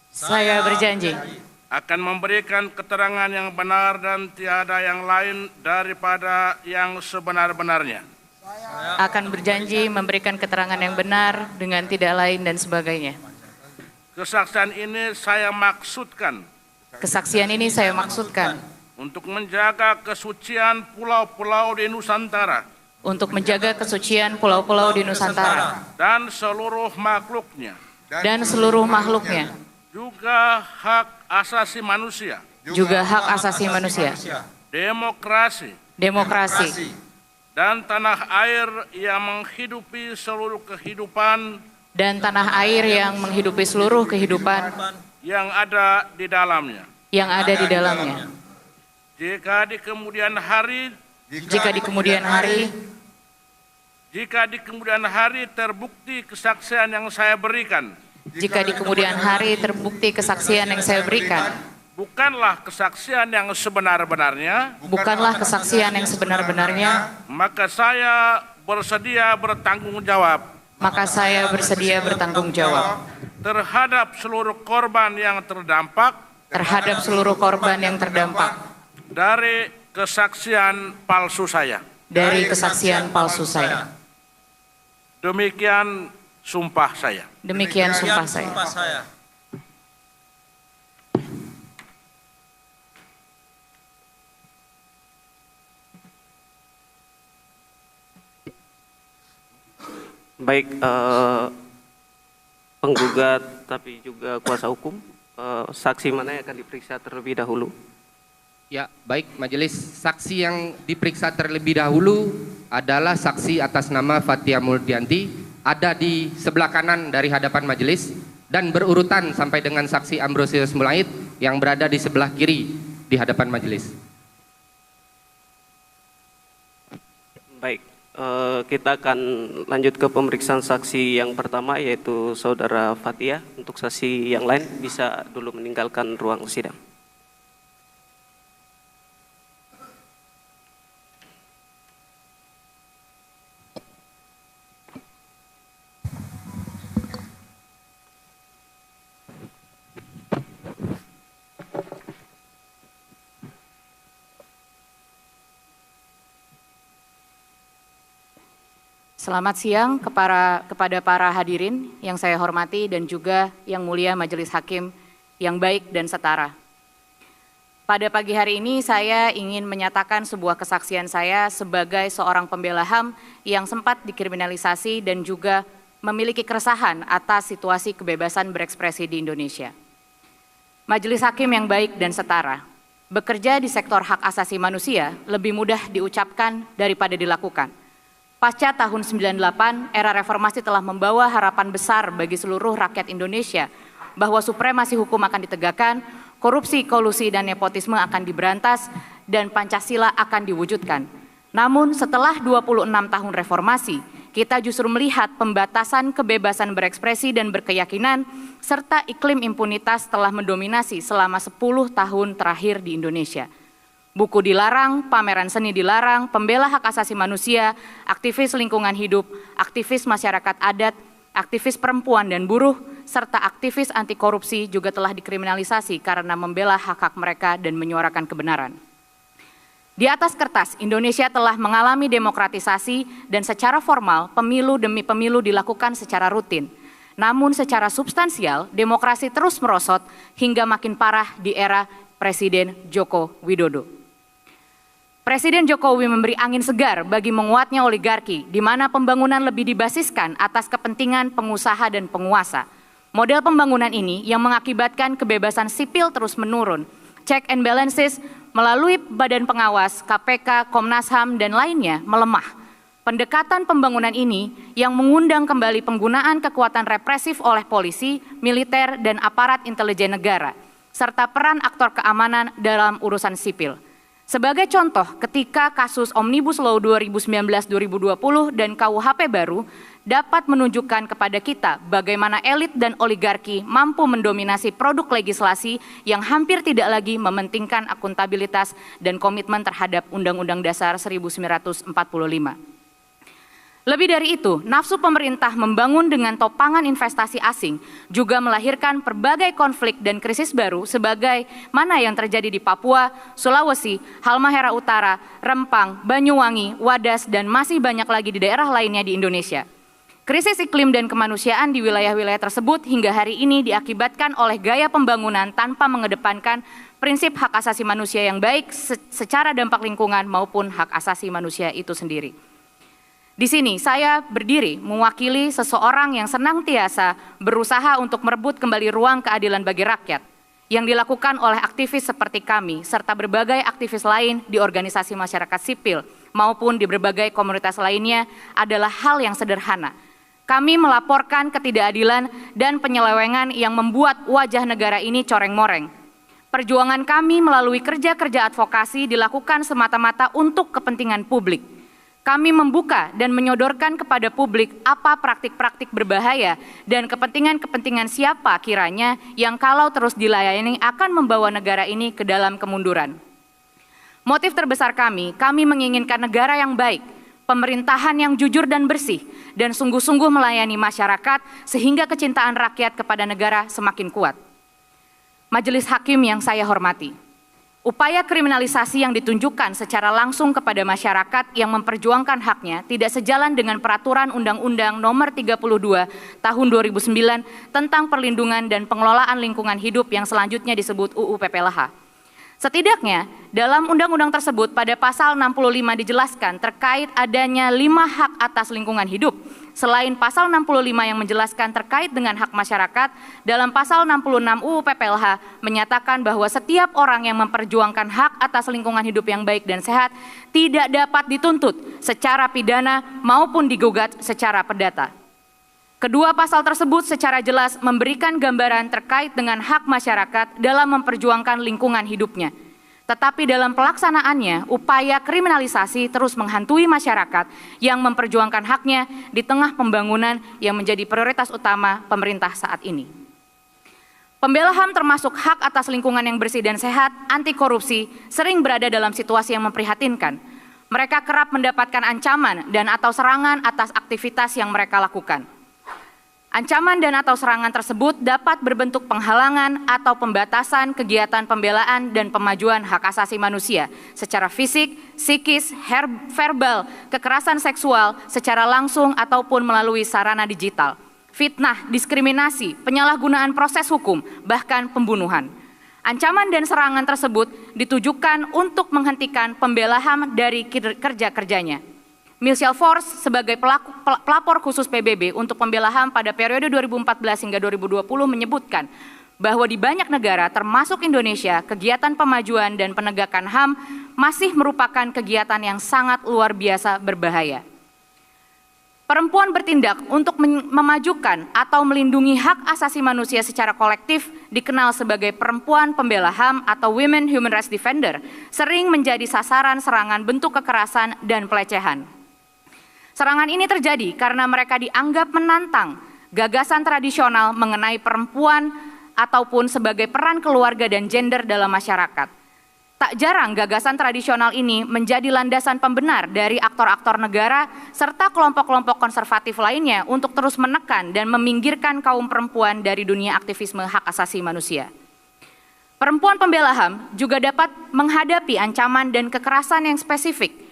Saya berjanji akan memberikan keterangan yang benar dan tiada yang lain daripada yang sebenar-benarnya. Akan berjanji memberikan keterangan yang benar dengan tidak lain dan sebagainya. Kesaksian ini saya maksudkan untuk menjaga kesucian pulau-pulau di Nusantara. Dan seluruh makhluknya. Juga hak asasi manusia. Demokrasi. Dan tanah air yang menghidupi seluruh kehidupan. Yang ada di dalamnya. Jika di kemudian hari jika di kemudian hari terbukti kesaksian yang saya berikan jika di kemudian hari terbukti kesaksian yang saya berikan bukanlah kesaksian yang sebenar-benarnya, maka saya bersedia bertanggung jawab terhadap seluruh korban yang terdampak dari kesaksian palsu saya. Demikian sumpah saya. Baik, penggugat tapi juga kuasa hukum, saksi mana yang akan diperiksa terlebih dahulu? Ya, baik majelis. Saksi yang diperiksa terlebih dahulu adalah saksi atas nama Fathia Muldianti, ada di sebelah kanan dari hadapan majelis, dan berurutan sampai dengan saksi Ambrosius Mulaid yang berada di sebelah kiri di hadapan majelis. Baik, kita akan lanjut ke pemeriksaan saksi yang pertama, yaitu Saudara Fathia. Untuk saksi yang lain bisa dulu meninggalkan ruang sidang. Selamat siang kepada para hadirin yang saya hormati dan juga yang mulia majelis hakim yang baik dan setara. Pada pagi hari ini saya ingin menyatakan sebuah kesaksian saya sebagai seorang pembela HAM yang sempat dikriminalisasi dan juga memiliki keresahan atas situasi kebebasan berekspresi di Indonesia. Majelis hakim yang baik dan setara, bekerja di sektor hak asasi manusia lebih mudah diucapkan daripada dilakukan. Pasca tahun 98, era reformasi telah membawa harapan besar bagi seluruh rakyat Indonesia bahwa supremasi hukum akan ditegakkan, korupsi, kolusi, dan nepotisme akan diberantas, dan Pancasila akan diwujudkan. Namun setelah 26 tahun reformasi, kita justru melihat pembatasan kebebasan berekspresi dan berkeyakinan, serta iklim impunitas telah mendominasi selama 10 tahun terakhir di Indonesia. Buku dilarang, pameran seni dilarang, pembela hak asasi manusia, aktivis lingkungan hidup, aktivis masyarakat adat, aktivis perempuan dan buruh, serta aktivis anti korupsi juga telah dikriminalisasi karena membela hak-hak mereka dan menyuarakan kebenaran. Di atas kertas, Indonesia telah mengalami demokratisasi dan secara formal pemilu demi pemilu dilakukan secara rutin. Namun secara substansial, demokrasi terus merosot hingga makin parah di era Presiden Joko Widodo. Presiden Jokowi memberi angin segar bagi menguatnya oligarki, di mana pembangunan lebih dibasiskan atas kepentingan pengusaha dan penguasa. Model pembangunan ini yang mengakibatkan kebebasan sipil terus menurun. Check and balances melalui badan pengawas, KPK, Komnas HAM, dan lainnya melemah. Pendekatan pembangunan ini yang mengundang kembali penggunaan kekuatan represif oleh polisi, militer, dan aparat intelijen negara, serta peran aktor keamanan dalam urusan sipil. Sebagai contoh, ketika kasus Omnibus Law 2019-2020 dan KUHP baru dapat menunjukkan kepada kita bagaimana elit dan oligarki mampu mendominasi produk legislasi yang hampir tidak lagi mementingkan akuntabilitas dan komitmen terhadap Undang-Undang Dasar 1945. Lebih dari itu, nafsu pemerintah membangun dengan topangan investasi asing juga melahirkan berbagai konflik dan krisis baru sebagai mana yang terjadi di Papua, Sulawesi, Halmahera Utara, Rempang, Banyuwangi, Wadas, dan masih banyak lagi di daerah lainnya di Indonesia. Krisis iklim dan kemanusiaan di wilayah-wilayah tersebut hingga hari ini diakibatkan oleh gaya pembangunan tanpa mengedepankan prinsip hak asasi manusia yang baik secara dampak lingkungan maupun hak asasi manusia itu sendiri. Di sini saya berdiri mewakili seseorang yang senantiasa berusaha untuk merebut kembali ruang keadilan bagi rakyat yang dilakukan oleh aktivis seperti kami serta berbagai aktivis lain di organisasi masyarakat sipil maupun di berbagai komunitas lainnya adalah hal yang sederhana. Kami melaporkan ketidakadilan dan penyelewengan yang membuat wajah negara ini coreng-moreng. Perjuangan kami melalui kerja-kerja advokasi dilakukan semata-mata untuk kepentingan publik. kami membuka dan menyodorkan kepada publik apa praktik-praktik berbahaya dan kepentingan-kepentingan siapa kiranya yang kalau terus dilayani akan membawa negara ini ke dalam kemunduran. Motif terbesar kami menginginkan negara yang baik, pemerintahan yang jujur dan bersih, dan sungguh-sungguh melayani masyarakat sehingga kecintaan rakyat kepada negara semakin kuat. Majelis Hakim yang saya hormati, upaya kriminalisasi yang ditunjukkan secara langsung kepada masyarakat yang memperjuangkan haknya tidak sejalan dengan peraturan Undang-Undang Nomor 32 Tahun 2009 tentang perlindungan dan pengelolaan lingkungan hidup yang selanjutnya disebut UU PPLH. Setidaknya, dalam undang-undang tersebut pada pasal 65 dijelaskan terkait adanya 5 hak atas lingkungan hidup. Selain pasal 65 yang menjelaskan terkait dengan hak masyarakat, dalam pasal 66 UU PPLH menyatakan bahwa setiap orang yang memperjuangkan hak atas lingkungan hidup yang baik dan sehat tidak dapat dituntut secara pidana maupun digugat secara perdata. Kedua pasal tersebut secara jelas memberikan gambaran terkait dengan hak masyarakat dalam memperjuangkan lingkungan hidupnya. Tetapi dalam pelaksanaannya, upaya kriminalisasi terus menghantui masyarakat yang memperjuangkan haknya di tengah pembangunan yang menjadi prioritas utama pemerintah saat ini. Pembela HAM termasuk hak atas lingkungan yang bersih dan sehat, anti korupsi, sering berada dalam situasi yang memprihatinkan. Mereka kerap mendapatkan ancaman dan atau serangan atas aktivitas yang mereka lakukan. Ancaman dan atau serangan tersebut dapat berbentuk penghalangan atau pembatasan kegiatan pembelaan dan pemajuan hak asasi manusia secara fisik, psikis, verbal, kekerasan seksual secara langsung ataupun melalui sarana digital, fitnah, diskriminasi, penyalahgunaan proses hukum, bahkan pembunuhan. Ancaman dan serangan tersebut ditujukan untuk menghentikan pembela HAM dari kerja-kerjanya. Michelle Force sebagai pelapor khusus PBB untuk pembela HAM pada periode 2014 hingga 2020 menyebutkan bahwa di banyak negara termasuk Indonesia, kegiatan pemajuan dan penegakan HAM masih merupakan kegiatan yang sangat luar biasa berbahaya. Perempuan bertindak untuk memajukan atau melindungi hak asasi manusia secara kolektif dikenal sebagai perempuan pembela HAM atau Women Human Rights Defender, sering menjadi sasaran serangan bentuk kekerasan dan pelecehan. Serangan ini terjadi karena mereka dianggap menantang gagasan tradisional mengenai perempuan ataupun sebagai peran keluarga dan gender dalam masyarakat. Tak jarang gagasan tradisional ini menjadi landasan pembenar dari aktor-aktor negara serta kelompok-kelompok konservatif lainnya untuk terus menekan dan meminggirkan kaum perempuan dari dunia aktivisme hak asasi manusia. Perempuan pembela HAM juga dapat menghadapi ancaman dan kekerasan yang spesifik,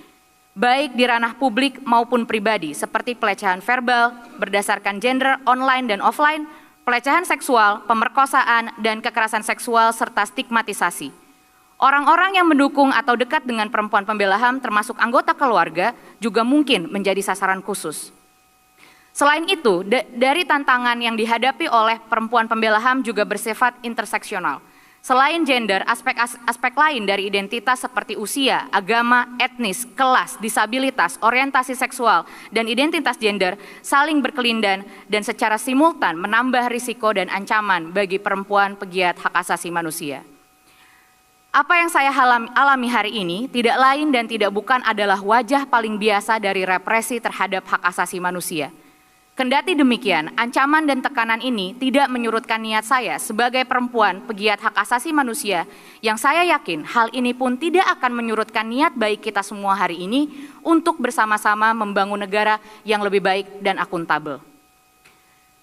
baik di ranah publik maupun pribadi, seperti pelecehan verbal berdasarkan gender online dan offline, pelecehan seksual, pemerkosaan, dan kekerasan seksual serta stigmatisasi. Orang-orang yang mendukung atau dekat dengan perempuan pembela HAM termasuk anggota keluarga juga mungkin menjadi sasaran khusus. Selain itu, dari tantangan yang dihadapi oleh perempuan pembela HAM juga bersifat interseksional. Selain gender, aspek lain dari identitas seperti usia, agama, etnis, kelas, disabilitas, orientasi seksual, dan identitas gender saling berkelindan dan secara simultan menambah risiko dan ancaman bagi perempuan pegiat hak asasi manusia. Apa yang saya alami hari ini tidak lain dan tidak bukan adalah wajah paling biasa dari represi terhadap hak asasi manusia. Kendati demikian, ancaman dan tekanan ini tidak menyurutkan niat saya sebagai perempuan pegiat hak asasi manusia yang saya yakin hal ini pun tidak akan menyurutkan niat baik kita semua hari ini untuk bersama-sama membangun negara yang lebih baik dan akuntabel.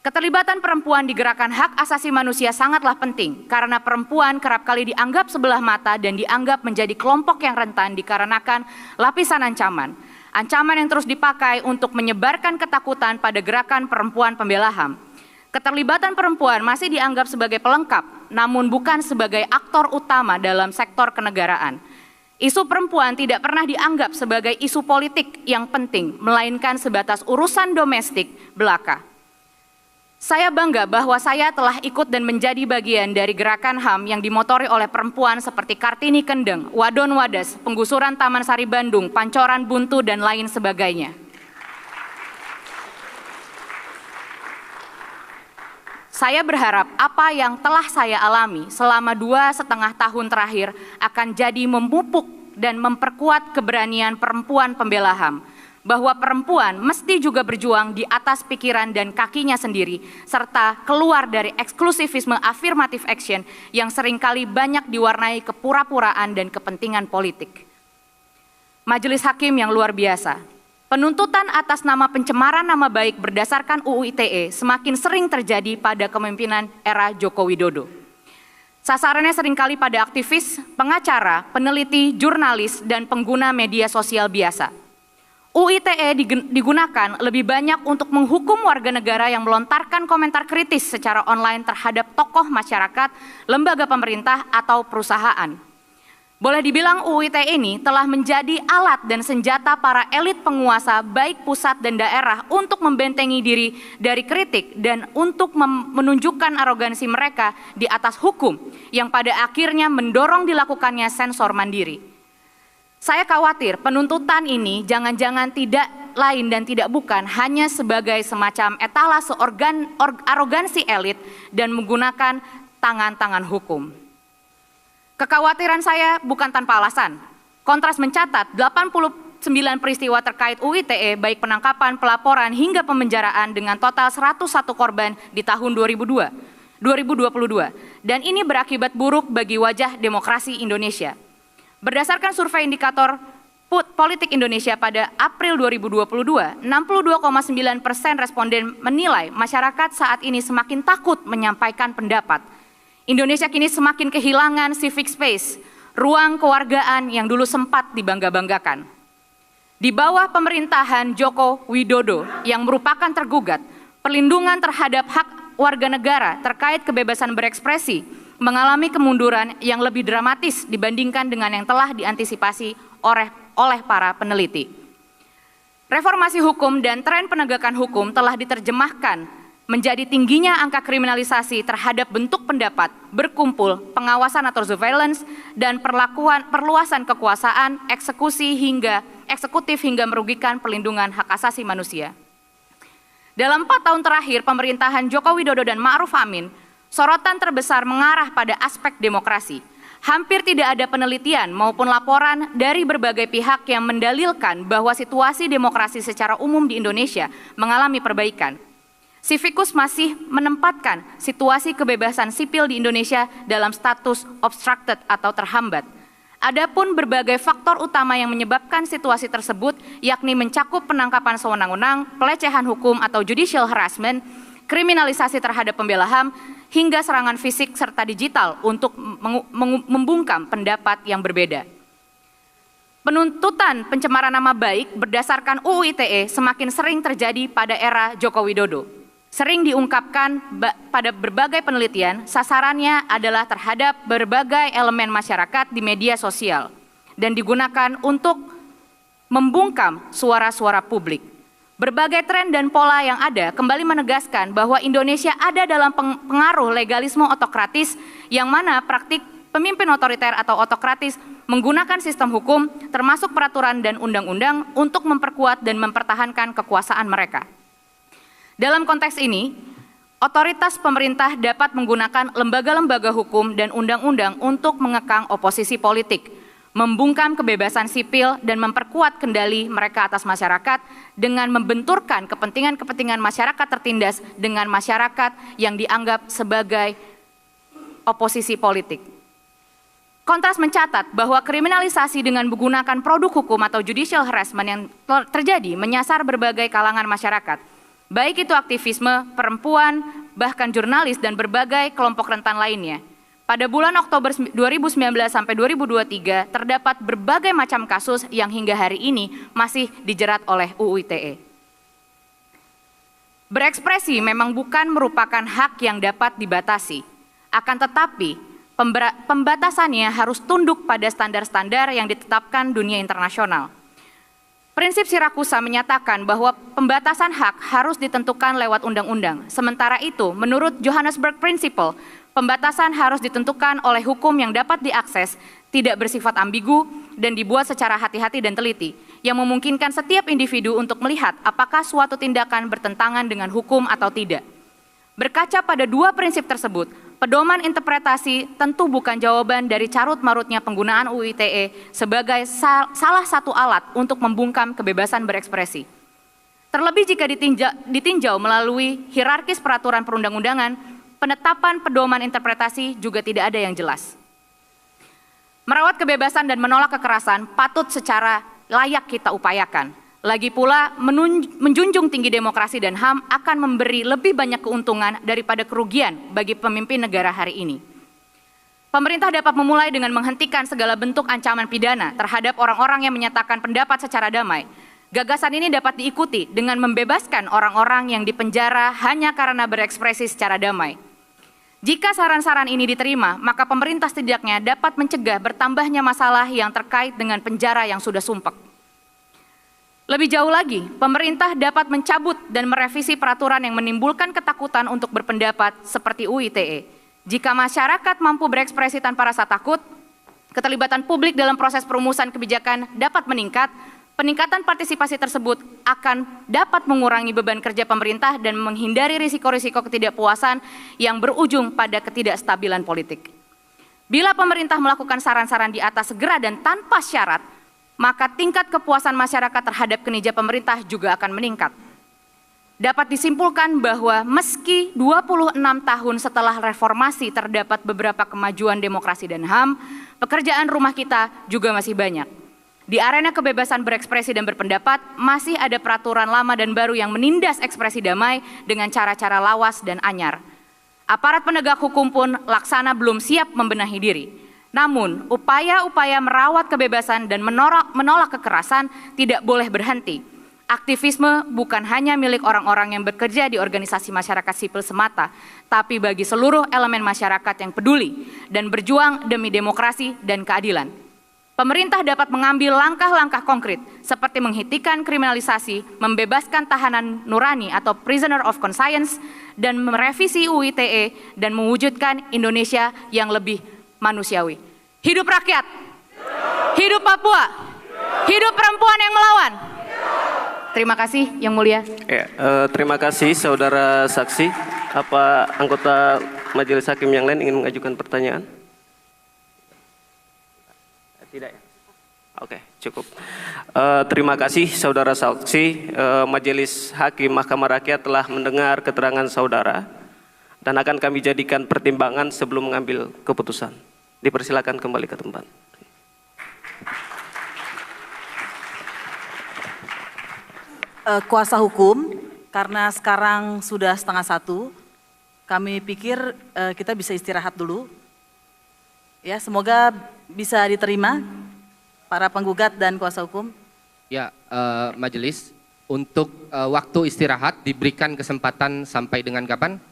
Keterlibatan perempuan di gerakan hak asasi manusia sangatlah penting karena perempuan kerap kali dianggap sebelah mata dan dianggap menjadi kelompok yang rentan dikarenakan lapisan ancaman. Ancaman yang terus dipakai untuk menyebarkan ketakutan pada gerakan perempuan pembela HAM. Keterlibatan perempuan masih dianggap sebagai pelengkap, namun bukan sebagai aktor utama dalam sektor kenegaraan. Isu perempuan tidak pernah dianggap sebagai isu politik yang penting, melainkan sebatas urusan domestik belaka. Saya bangga bahwa saya telah ikut dan menjadi bagian dari gerakan HAM yang dimotori oleh perempuan seperti Kartini Kendeng, Wadon Wadas, penggusuran Taman Sari Bandung, Pancoran Buntu, dan lain sebagainya. Saya berharap apa yang telah saya alami selama 2,5 tahun terakhir akan jadi memupuk dan memperkuat keberanian perempuan pembela HAM, bahwa perempuan mesti juga berjuang di atas pikiran dan kakinya sendiri, serta keluar dari eksklusivisme affirmative action yang seringkali banyak diwarnai kepura-puraan dan kepentingan politik. Majelis Hakim yang luar biasa, penuntutan atas nama pencemaran nama baik berdasarkan UU ITE semakin sering terjadi pada kepemimpinan era Joko Widodo. Sasarannya seringkali pada aktivis, pengacara, peneliti, jurnalis, dan pengguna media sosial biasa. UU ITE digunakan lebih banyak untuk menghukum warga negara yang melontarkan komentar kritis secara online terhadap tokoh masyarakat, lembaga pemerintah, atau perusahaan. Boleh dibilang UU ITE ini telah menjadi alat dan senjata para elit penguasa baik pusat dan daerah untuk membentengi diri dari kritik dan untuk menunjukkan arogansi mereka di atas hukum yang pada akhirnya mendorong dilakukannya sensor mandiri. Saya khawatir penuntutan ini jangan-jangan tidak lain dan tidak bukan hanya sebagai semacam etalase arogansi elit dan menggunakan tangan-tangan hukum. Kekhawatiran saya bukan tanpa alasan. Kontras mencatat 89 peristiwa terkait UU ITE baik penangkapan, pelaporan hingga pemenjaraan dengan total 101 korban di tahun 2022 dan ini berakibat buruk bagi wajah demokrasi Indonesia. Berdasarkan survei indikator politik Indonesia pada April 2022, 62,9% responden menilai masyarakat saat ini semakin takut menyampaikan pendapat. Indonesia kini semakin kehilangan civic space, ruang kewargaan yang dulu sempat dibangga-banggakan. Di bawah pemerintahan Joko Widodo yang merupakan tergugat, perlindungan terhadap hak warga negara terkait kebebasan berekspresi mengalami kemunduran yang lebih dramatis dibandingkan dengan yang telah diantisipasi oleh para peneliti. Reformasi hukum dan tren penegakan hukum telah diterjemahkan menjadi tingginya angka kriminalisasi terhadap bentuk pendapat, berkumpul, pengawasan atau surveillance, dan perluasan kekuasaan, eksekutif hingga merugikan perlindungan hak asasi manusia. Dalam 4 tahun terakhir pemerintahan Joko Widodo dan Ma'ruf Amin, sorotan terbesar mengarah pada aspek demokrasi. Hampir tidak ada penelitian maupun laporan dari berbagai pihak yang mendalilkan bahwa situasi demokrasi secara umum di Indonesia mengalami perbaikan. Civicus masih menempatkan situasi kebebasan sipil di Indonesia dalam status obstructed atau terhambat. Adapun berbagai faktor utama yang menyebabkan situasi tersebut, yakni mencakup penangkapan sewenang-wenang, pelecehan hukum atau judicial harassment, kriminalisasi terhadap pembela HAM, hingga serangan fisik serta digital untuk membungkam pendapat yang berbeda. Penuntutan pencemaran nama baik berdasarkan UU ITE semakin sering terjadi pada era Joko Widodo. Sering diungkapkan pada berbagai penelitian, sasarannya adalah terhadap berbagai elemen masyarakat di media sosial dan digunakan untuk membungkam suara-suara publik. Berbagai tren dan pola yang ada kembali menegaskan bahwa Indonesia ada dalam pengaruh legalisme otokratis yang mana praktik pemimpin otoriter atau otokratis menggunakan sistem hukum termasuk peraturan dan undang-undang untuk memperkuat dan mempertahankan kekuasaan mereka. Dalam konteks ini, otoritas pemerintah dapat menggunakan lembaga-lembaga hukum dan undang-undang untuk mengekang oposisi politik, membungkam kebebasan sipil dan memperkuat kendali mereka atas masyarakat dengan membenturkan kepentingan-kepentingan masyarakat tertindas dengan masyarakat yang dianggap sebagai oposisi politik. Kontras mencatat bahwa kriminalisasi dengan menggunakan produk hukum atau judicial harassment yang terjadi menyasar berbagai kalangan masyarakat, baik itu aktivisme, perempuan, bahkan jurnalis dan berbagai kelompok rentan lainnya. Pada bulan Oktober 2019 sampai 2023 terdapat berbagai macam kasus yang hingga hari ini masih dijerat oleh UU ITE. Berekspresi memang bukan merupakan hak yang dapat dibatasi, akan tetapi pembatasannya harus tunduk pada standar-standar yang ditetapkan dunia internasional. Prinsip Sirakusa menyatakan bahwa pembatasan hak harus ditentukan lewat undang-undang. Sementara itu, menurut Johannesburg Principle, pembatasan harus ditentukan oleh hukum yang dapat diakses, tidak bersifat ambigu, dan dibuat secara hati-hati dan teliti, yang memungkinkan setiap individu untuk melihat apakah suatu tindakan bertentangan dengan hukum atau tidak. Berkaca pada dua prinsip tersebut, pedoman interpretasi tentu bukan jawaban dari carut-marutnya penggunaan UU ITE sebagai salah satu alat untuk membungkam kebebasan berekspresi. Terlebih jika ditinjau melalui hierarkis peraturan perundang-undangan, penetapan pedoman interpretasi juga tidak ada yang jelas. Merawat kebebasan dan menolak kekerasan patut secara layak kita upayakan. Lagi pula, menjunjung tinggi demokrasi dan HAM akan memberi lebih banyak keuntungan daripada kerugian bagi pemimpin negara hari ini. Pemerintah dapat memulai dengan menghentikan segala bentuk ancaman pidana terhadap orang-orang yang menyatakan pendapat secara damai. Gagasan ini dapat diikuti dengan membebaskan orang-orang yang dipenjara hanya karena berekspresi secara damai. Jika saran-saran ini diterima, maka pemerintah setidaknya dapat mencegah bertambahnya masalah yang terkait dengan penjara yang sudah sumpek. Lebih jauh lagi, pemerintah dapat mencabut dan merevisi peraturan yang menimbulkan ketakutan untuk berpendapat seperti UU ITE. Jika masyarakat mampu berekspresi tanpa rasa takut, keterlibatan publik dalam proses perumusan kebijakan dapat meningkat. Peningkatan partisipasi tersebut akan dapat mengurangi beban kerja pemerintah dan menghindari risiko-risiko ketidakpuasan yang berujung pada ketidakstabilan politik. Bila pemerintah melakukan saran-saran di atas segera dan tanpa syarat, maka tingkat kepuasan masyarakat terhadap kinerja pemerintah juga akan meningkat. Dapat disimpulkan bahwa meski 26 tahun setelah reformasi terdapat beberapa kemajuan demokrasi dan HAM, pekerjaan rumah kita juga masih banyak. Di arena kebebasan berekspresi dan berpendapat, masih ada peraturan lama dan baru yang menindas ekspresi damai dengan cara-cara lawas dan anyar. Aparat penegak hukum pun laksana belum siap membenahi diri. Namun, upaya-upaya merawat kebebasan dan menolak kekerasan tidak boleh berhenti. Aktivisme bukan hanya milik orang-orang yang bekerja di organisasi masyarakat sipil semata, tapi bagi seluruh elemen masyarakat yang peduli dan berjuang demi demokrasi dan keadilan. Pemerintah dapat mengambil langkah-langkah konkret seperti menghentikan kriminalisasi, membebaskan tahanan nurani atau prisoner of conscience, dan merevisi UU ITE dan mewujudkan Indonesia yang lebih manusiawi. Hidup rakyat, hidup Papua, hidup perempuan yang melawan. Terima kasih, Yang Mulia. Ya, terima kasih saudara saksi. Apa anggota Majelis Hakim yang lain ingin mengajukan pertanyaan? Tidak ya? Oke, cukup. Terima kasih saudara saksi. Majelis Hakim Mahkamah Rakyat telah mendengar keterangan saudara dan akan kami jadikan pertimbangan sebelum mengambil keputusan. Dipersilakan kembali ke tempat. Kuasa hukum, karena sekarang sudah 12:30, kami pikir kita bisa istirahat dulu. Ya, semoga bisa diterima para penggugat dan kuasa hukum. Ya, majelis, untuk waktu istirahat diberikan kesempatan sampai dengan kapan?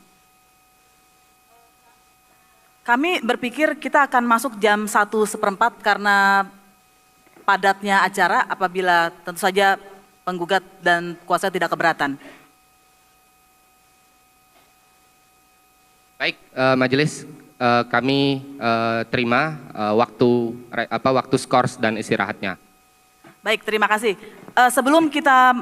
Kami berpikir kita akan masuk jam 1:15 karena padatnya acara apabila tentu saja penggugat dan kuasa tidak keberatan. Baik, majelis, kami terima waktu skors dan istirahatnya. Baik, terima kasih. Sebelum kita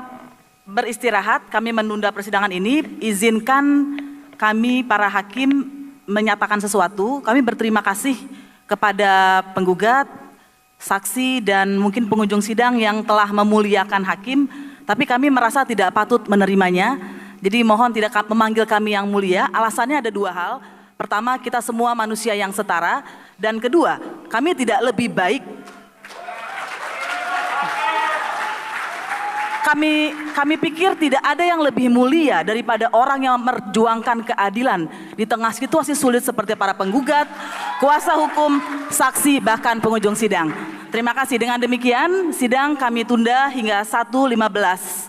beristirahat, kami menunda persidangan ini. Izinkan kami para hakim menyatakan sesuatu. Kami berterima kasih kepada penggugat, saksi, dan mungkin pengunjung sidang yang telah memuliakan hakim, tapi kami merasa tidak patut menerimanya. Jadi mohon tidak memanggil kami yang mulia. Alasannya ada dua hal. Pertama, kita semua manusia yang setara, dan kedua, kami tidak lebih baik. Kami pikir tidak ada yang lebih mulia daripada orang yang memperjuangkan keadilan di tengah situasi sulit seperti para penggugat, kuasa hukum, saksi, bahkan pengunjung sidang. Terima kasih. Dengan demikian, sidang kami tunda hingga 1:15.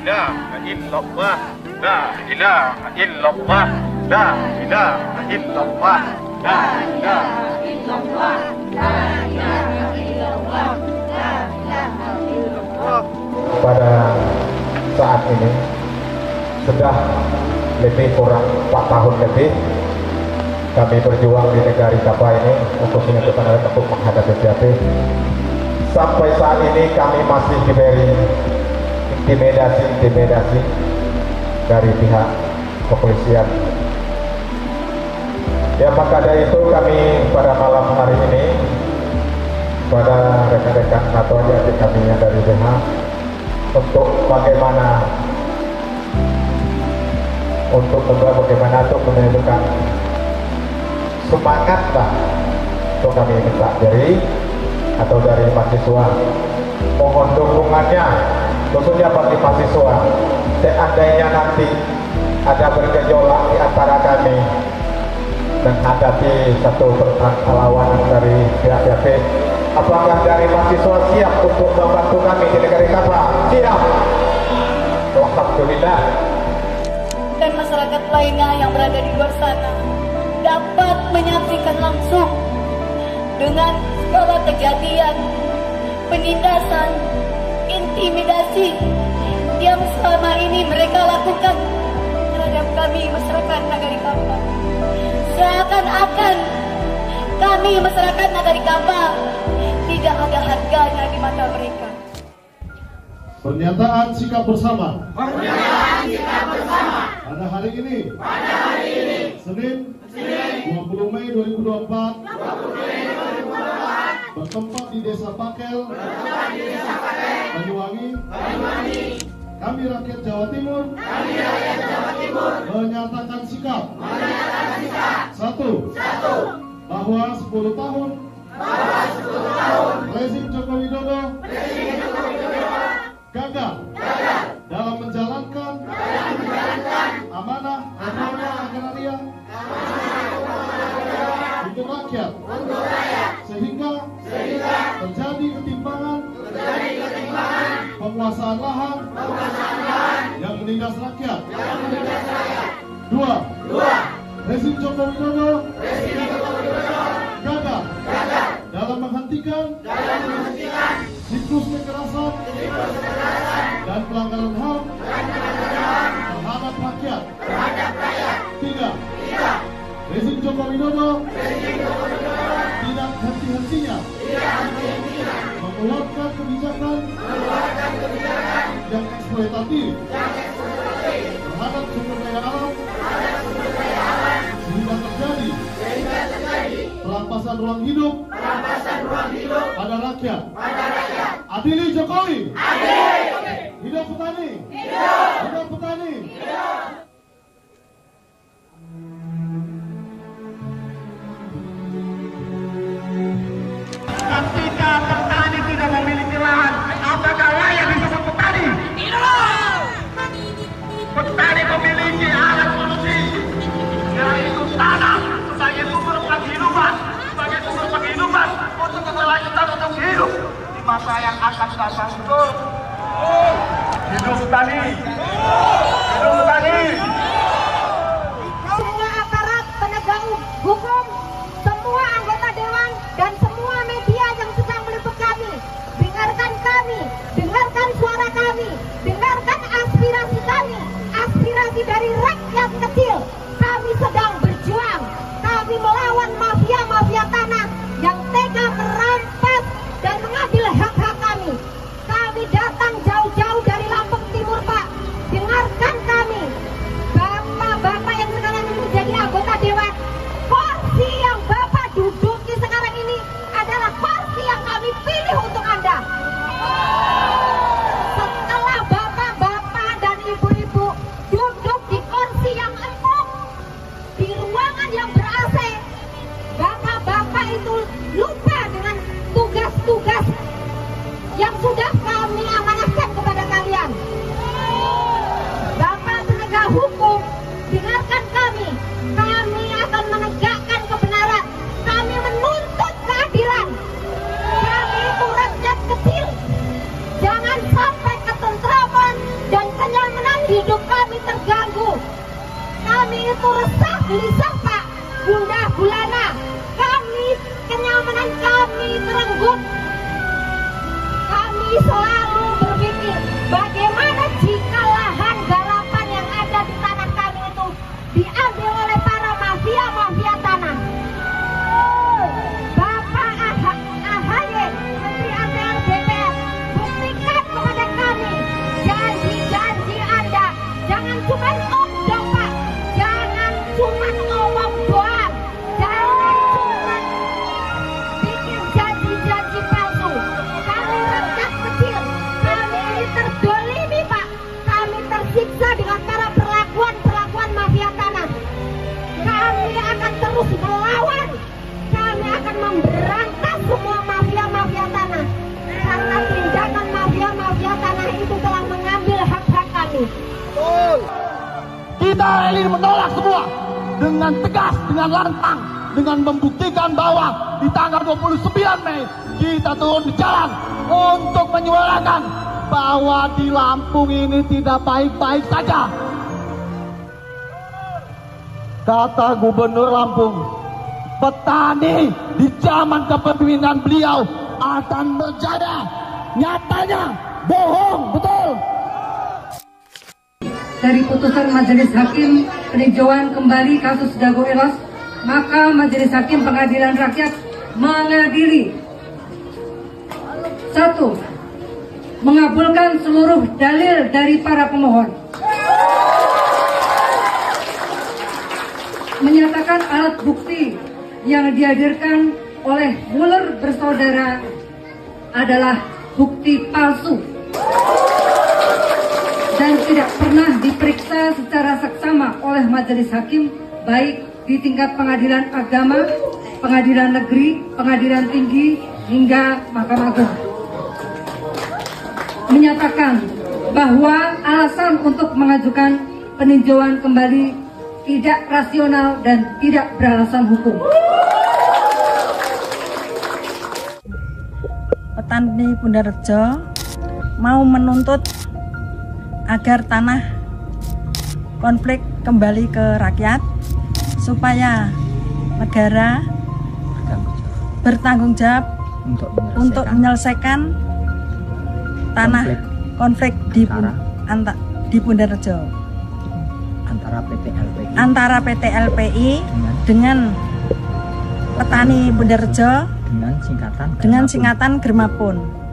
La ilaha illallah, la ilaha illallah, la ilaha illallah, la ilaha illallah, la ilaha illallah, la ilaha illallah. Pada saat ini sudah lebih kurang 4 tahun lebih kami berjuang di negara kita ini khususnya untuk menghadapi CAP. Sampai saat ini kami masih diberi intimidasi dari pihak kepolisian. Ya, maka dari itu kami pada malam hari ini pada rekan-rekan atau adik kami yang dari BH untuk bagaimana untuk menunjukkan semangat lah untuk kami minta dari mahasiswa, mohon dukungannya khususnya bagi mahasiswa. Seandainya nanti ada bergejolak di antara kami menghadapi satu perlawanan dari pihak-pihak, apakah dari mahasiswa siap untuk membantu kami di negeri Kapa? Siap. Alhamdulillah. Dan masyarakat lainnya yang berada di luar sana dapat menyaksikan langsung dengan segala kejadian, penindasan, intimidasi yang selama ini mereka lakukan terhadap kami masyarakat Nagari Kapa. Seakan-akan kami masyarakat Nagari Kapa tidak ada harganya di mata mereka. Pernyataan sikap bersama. Pernyataan sikap bersama. Pada hari ini. Senin. 20 Mei 2024. Bertempat di Desa Pakel. Banyuwangi. Kami rakyat Jawa Timur. Menyatakan sikap. Satu. Bahwa 10 tahun. Rezim Joko Widodo gagal dalam menjalankan amanah reforma agraria untuk rakyat, sehingga terjadi ketimpangan penguasaan lahan yang menindas rakyat. Dua, rezim Joko Widodo gagal dalam menghentikan siklus kekerasan dan pelanggaran HAM terhadap rakyat. Tiga, rezim Joko Widodo tidak henti-hentinya mengeluarkan kebijakan yang eksploitatif terhadap sumber daya alam sehingga terjadi perampasan ruang hidup pada rakyat. Adili Jokowi. Hidup petani. Hidup petani. Ketika petani tidak memiliki lahan, apakah layak disebut petani? Tidak. Petani memiliki alat produksi, yaitu tanah sebagai sumber penghidupan untuk keberlanjutan untuk hidup di masa yang akan datang. Betul. Hidup petani. Hidup petani. Semua aparat penegak hukum, semua anggota dewan dan semua media yang sedang meliput kami, dengarkan suara kami, dengarkan aspirasi kami, aspirasi dari rakyat kecil. Kami sedang berjuang, kami melawan mafia-mafia tanah yang tega merampas dan mengambil hak-hak kami. Kami datang jauh-jauh dari Lampung Timur, Pak. Dengarkan kami, bapak-bapak yang sekarang ini menjadi anggota dewan. Kursi yang bapak duduki sekarang ini adalah kursi yang kami pilih untuk Anda. Setelah bapak-bapak dan ibu-ibu duduk di kursi yang empuk, di ruangan yang ber-AC, bapak-bapak itu lupa dengan tugas-tugas yang sudah kami amanahkan kepada kalian. Bapak penegak hukum, dengarkan kami. Kami akan menegakkan kebenaran. Kami menuntut keadilan. Kami itu rakyat kecil. Jangan sampai ketentraman dan kenyamanan hidup kami terganggu. Kami itu resah gelisah, Pak. Gundah gulana. Kenyamanan kami terenggut. Kami selalu berpikir bagaimana jika lahan garapan yang ada di tanah kami itu diambil oleh para mafia-mafia tanah. Bapak AHY, Menteri ATR BPR, buktikan kepada kami janji-janji Anda. Jangan cuma dong, Pak. Kita ini menolak semua dengan tegas, dengan lantang, dengan membuktikan bahwa di tanggal 29 Mei kita turun di jalan untuk menyuarakan bahwa di Lampung ini tidak baik-baik saja. Kata Gubernur Lampung, petani di zaman kepemimpinan beliau akan berjaya. Nyatanya bohong, betul. Dari putusan Majelis Hakim peninjauan kembali kasus Dago Elos, maka Majelis Hakim Pengadilan Rakyat mengadili: 1. Mengabulkan seluruh dalil dari para pemohon, menyatakan alat bukti yang dihadirkan oleh Muller bersaudara adalah bukti palsu dan tidak pernah diperiksa secara seksama oleh Majelis Hakim, baik di tingkat pengadilan agama, pengadilan negeri, pengadilan tinggi, hingga Mahkamah Agung. Menyatakan bahwa alasan untuk mengajukan peninjauan kembali tidak rasional dan tidak beralasan hukum. Petani Bunda Rejo mau menuntut agar tanah konflik kembali ke rakyat supaya negara bertanggung jawab untuk menyelesaikan tanah konflik di Bunda Rejo antara PT LPI dengan petani Bunda Rejo dengan singkatan Germapun.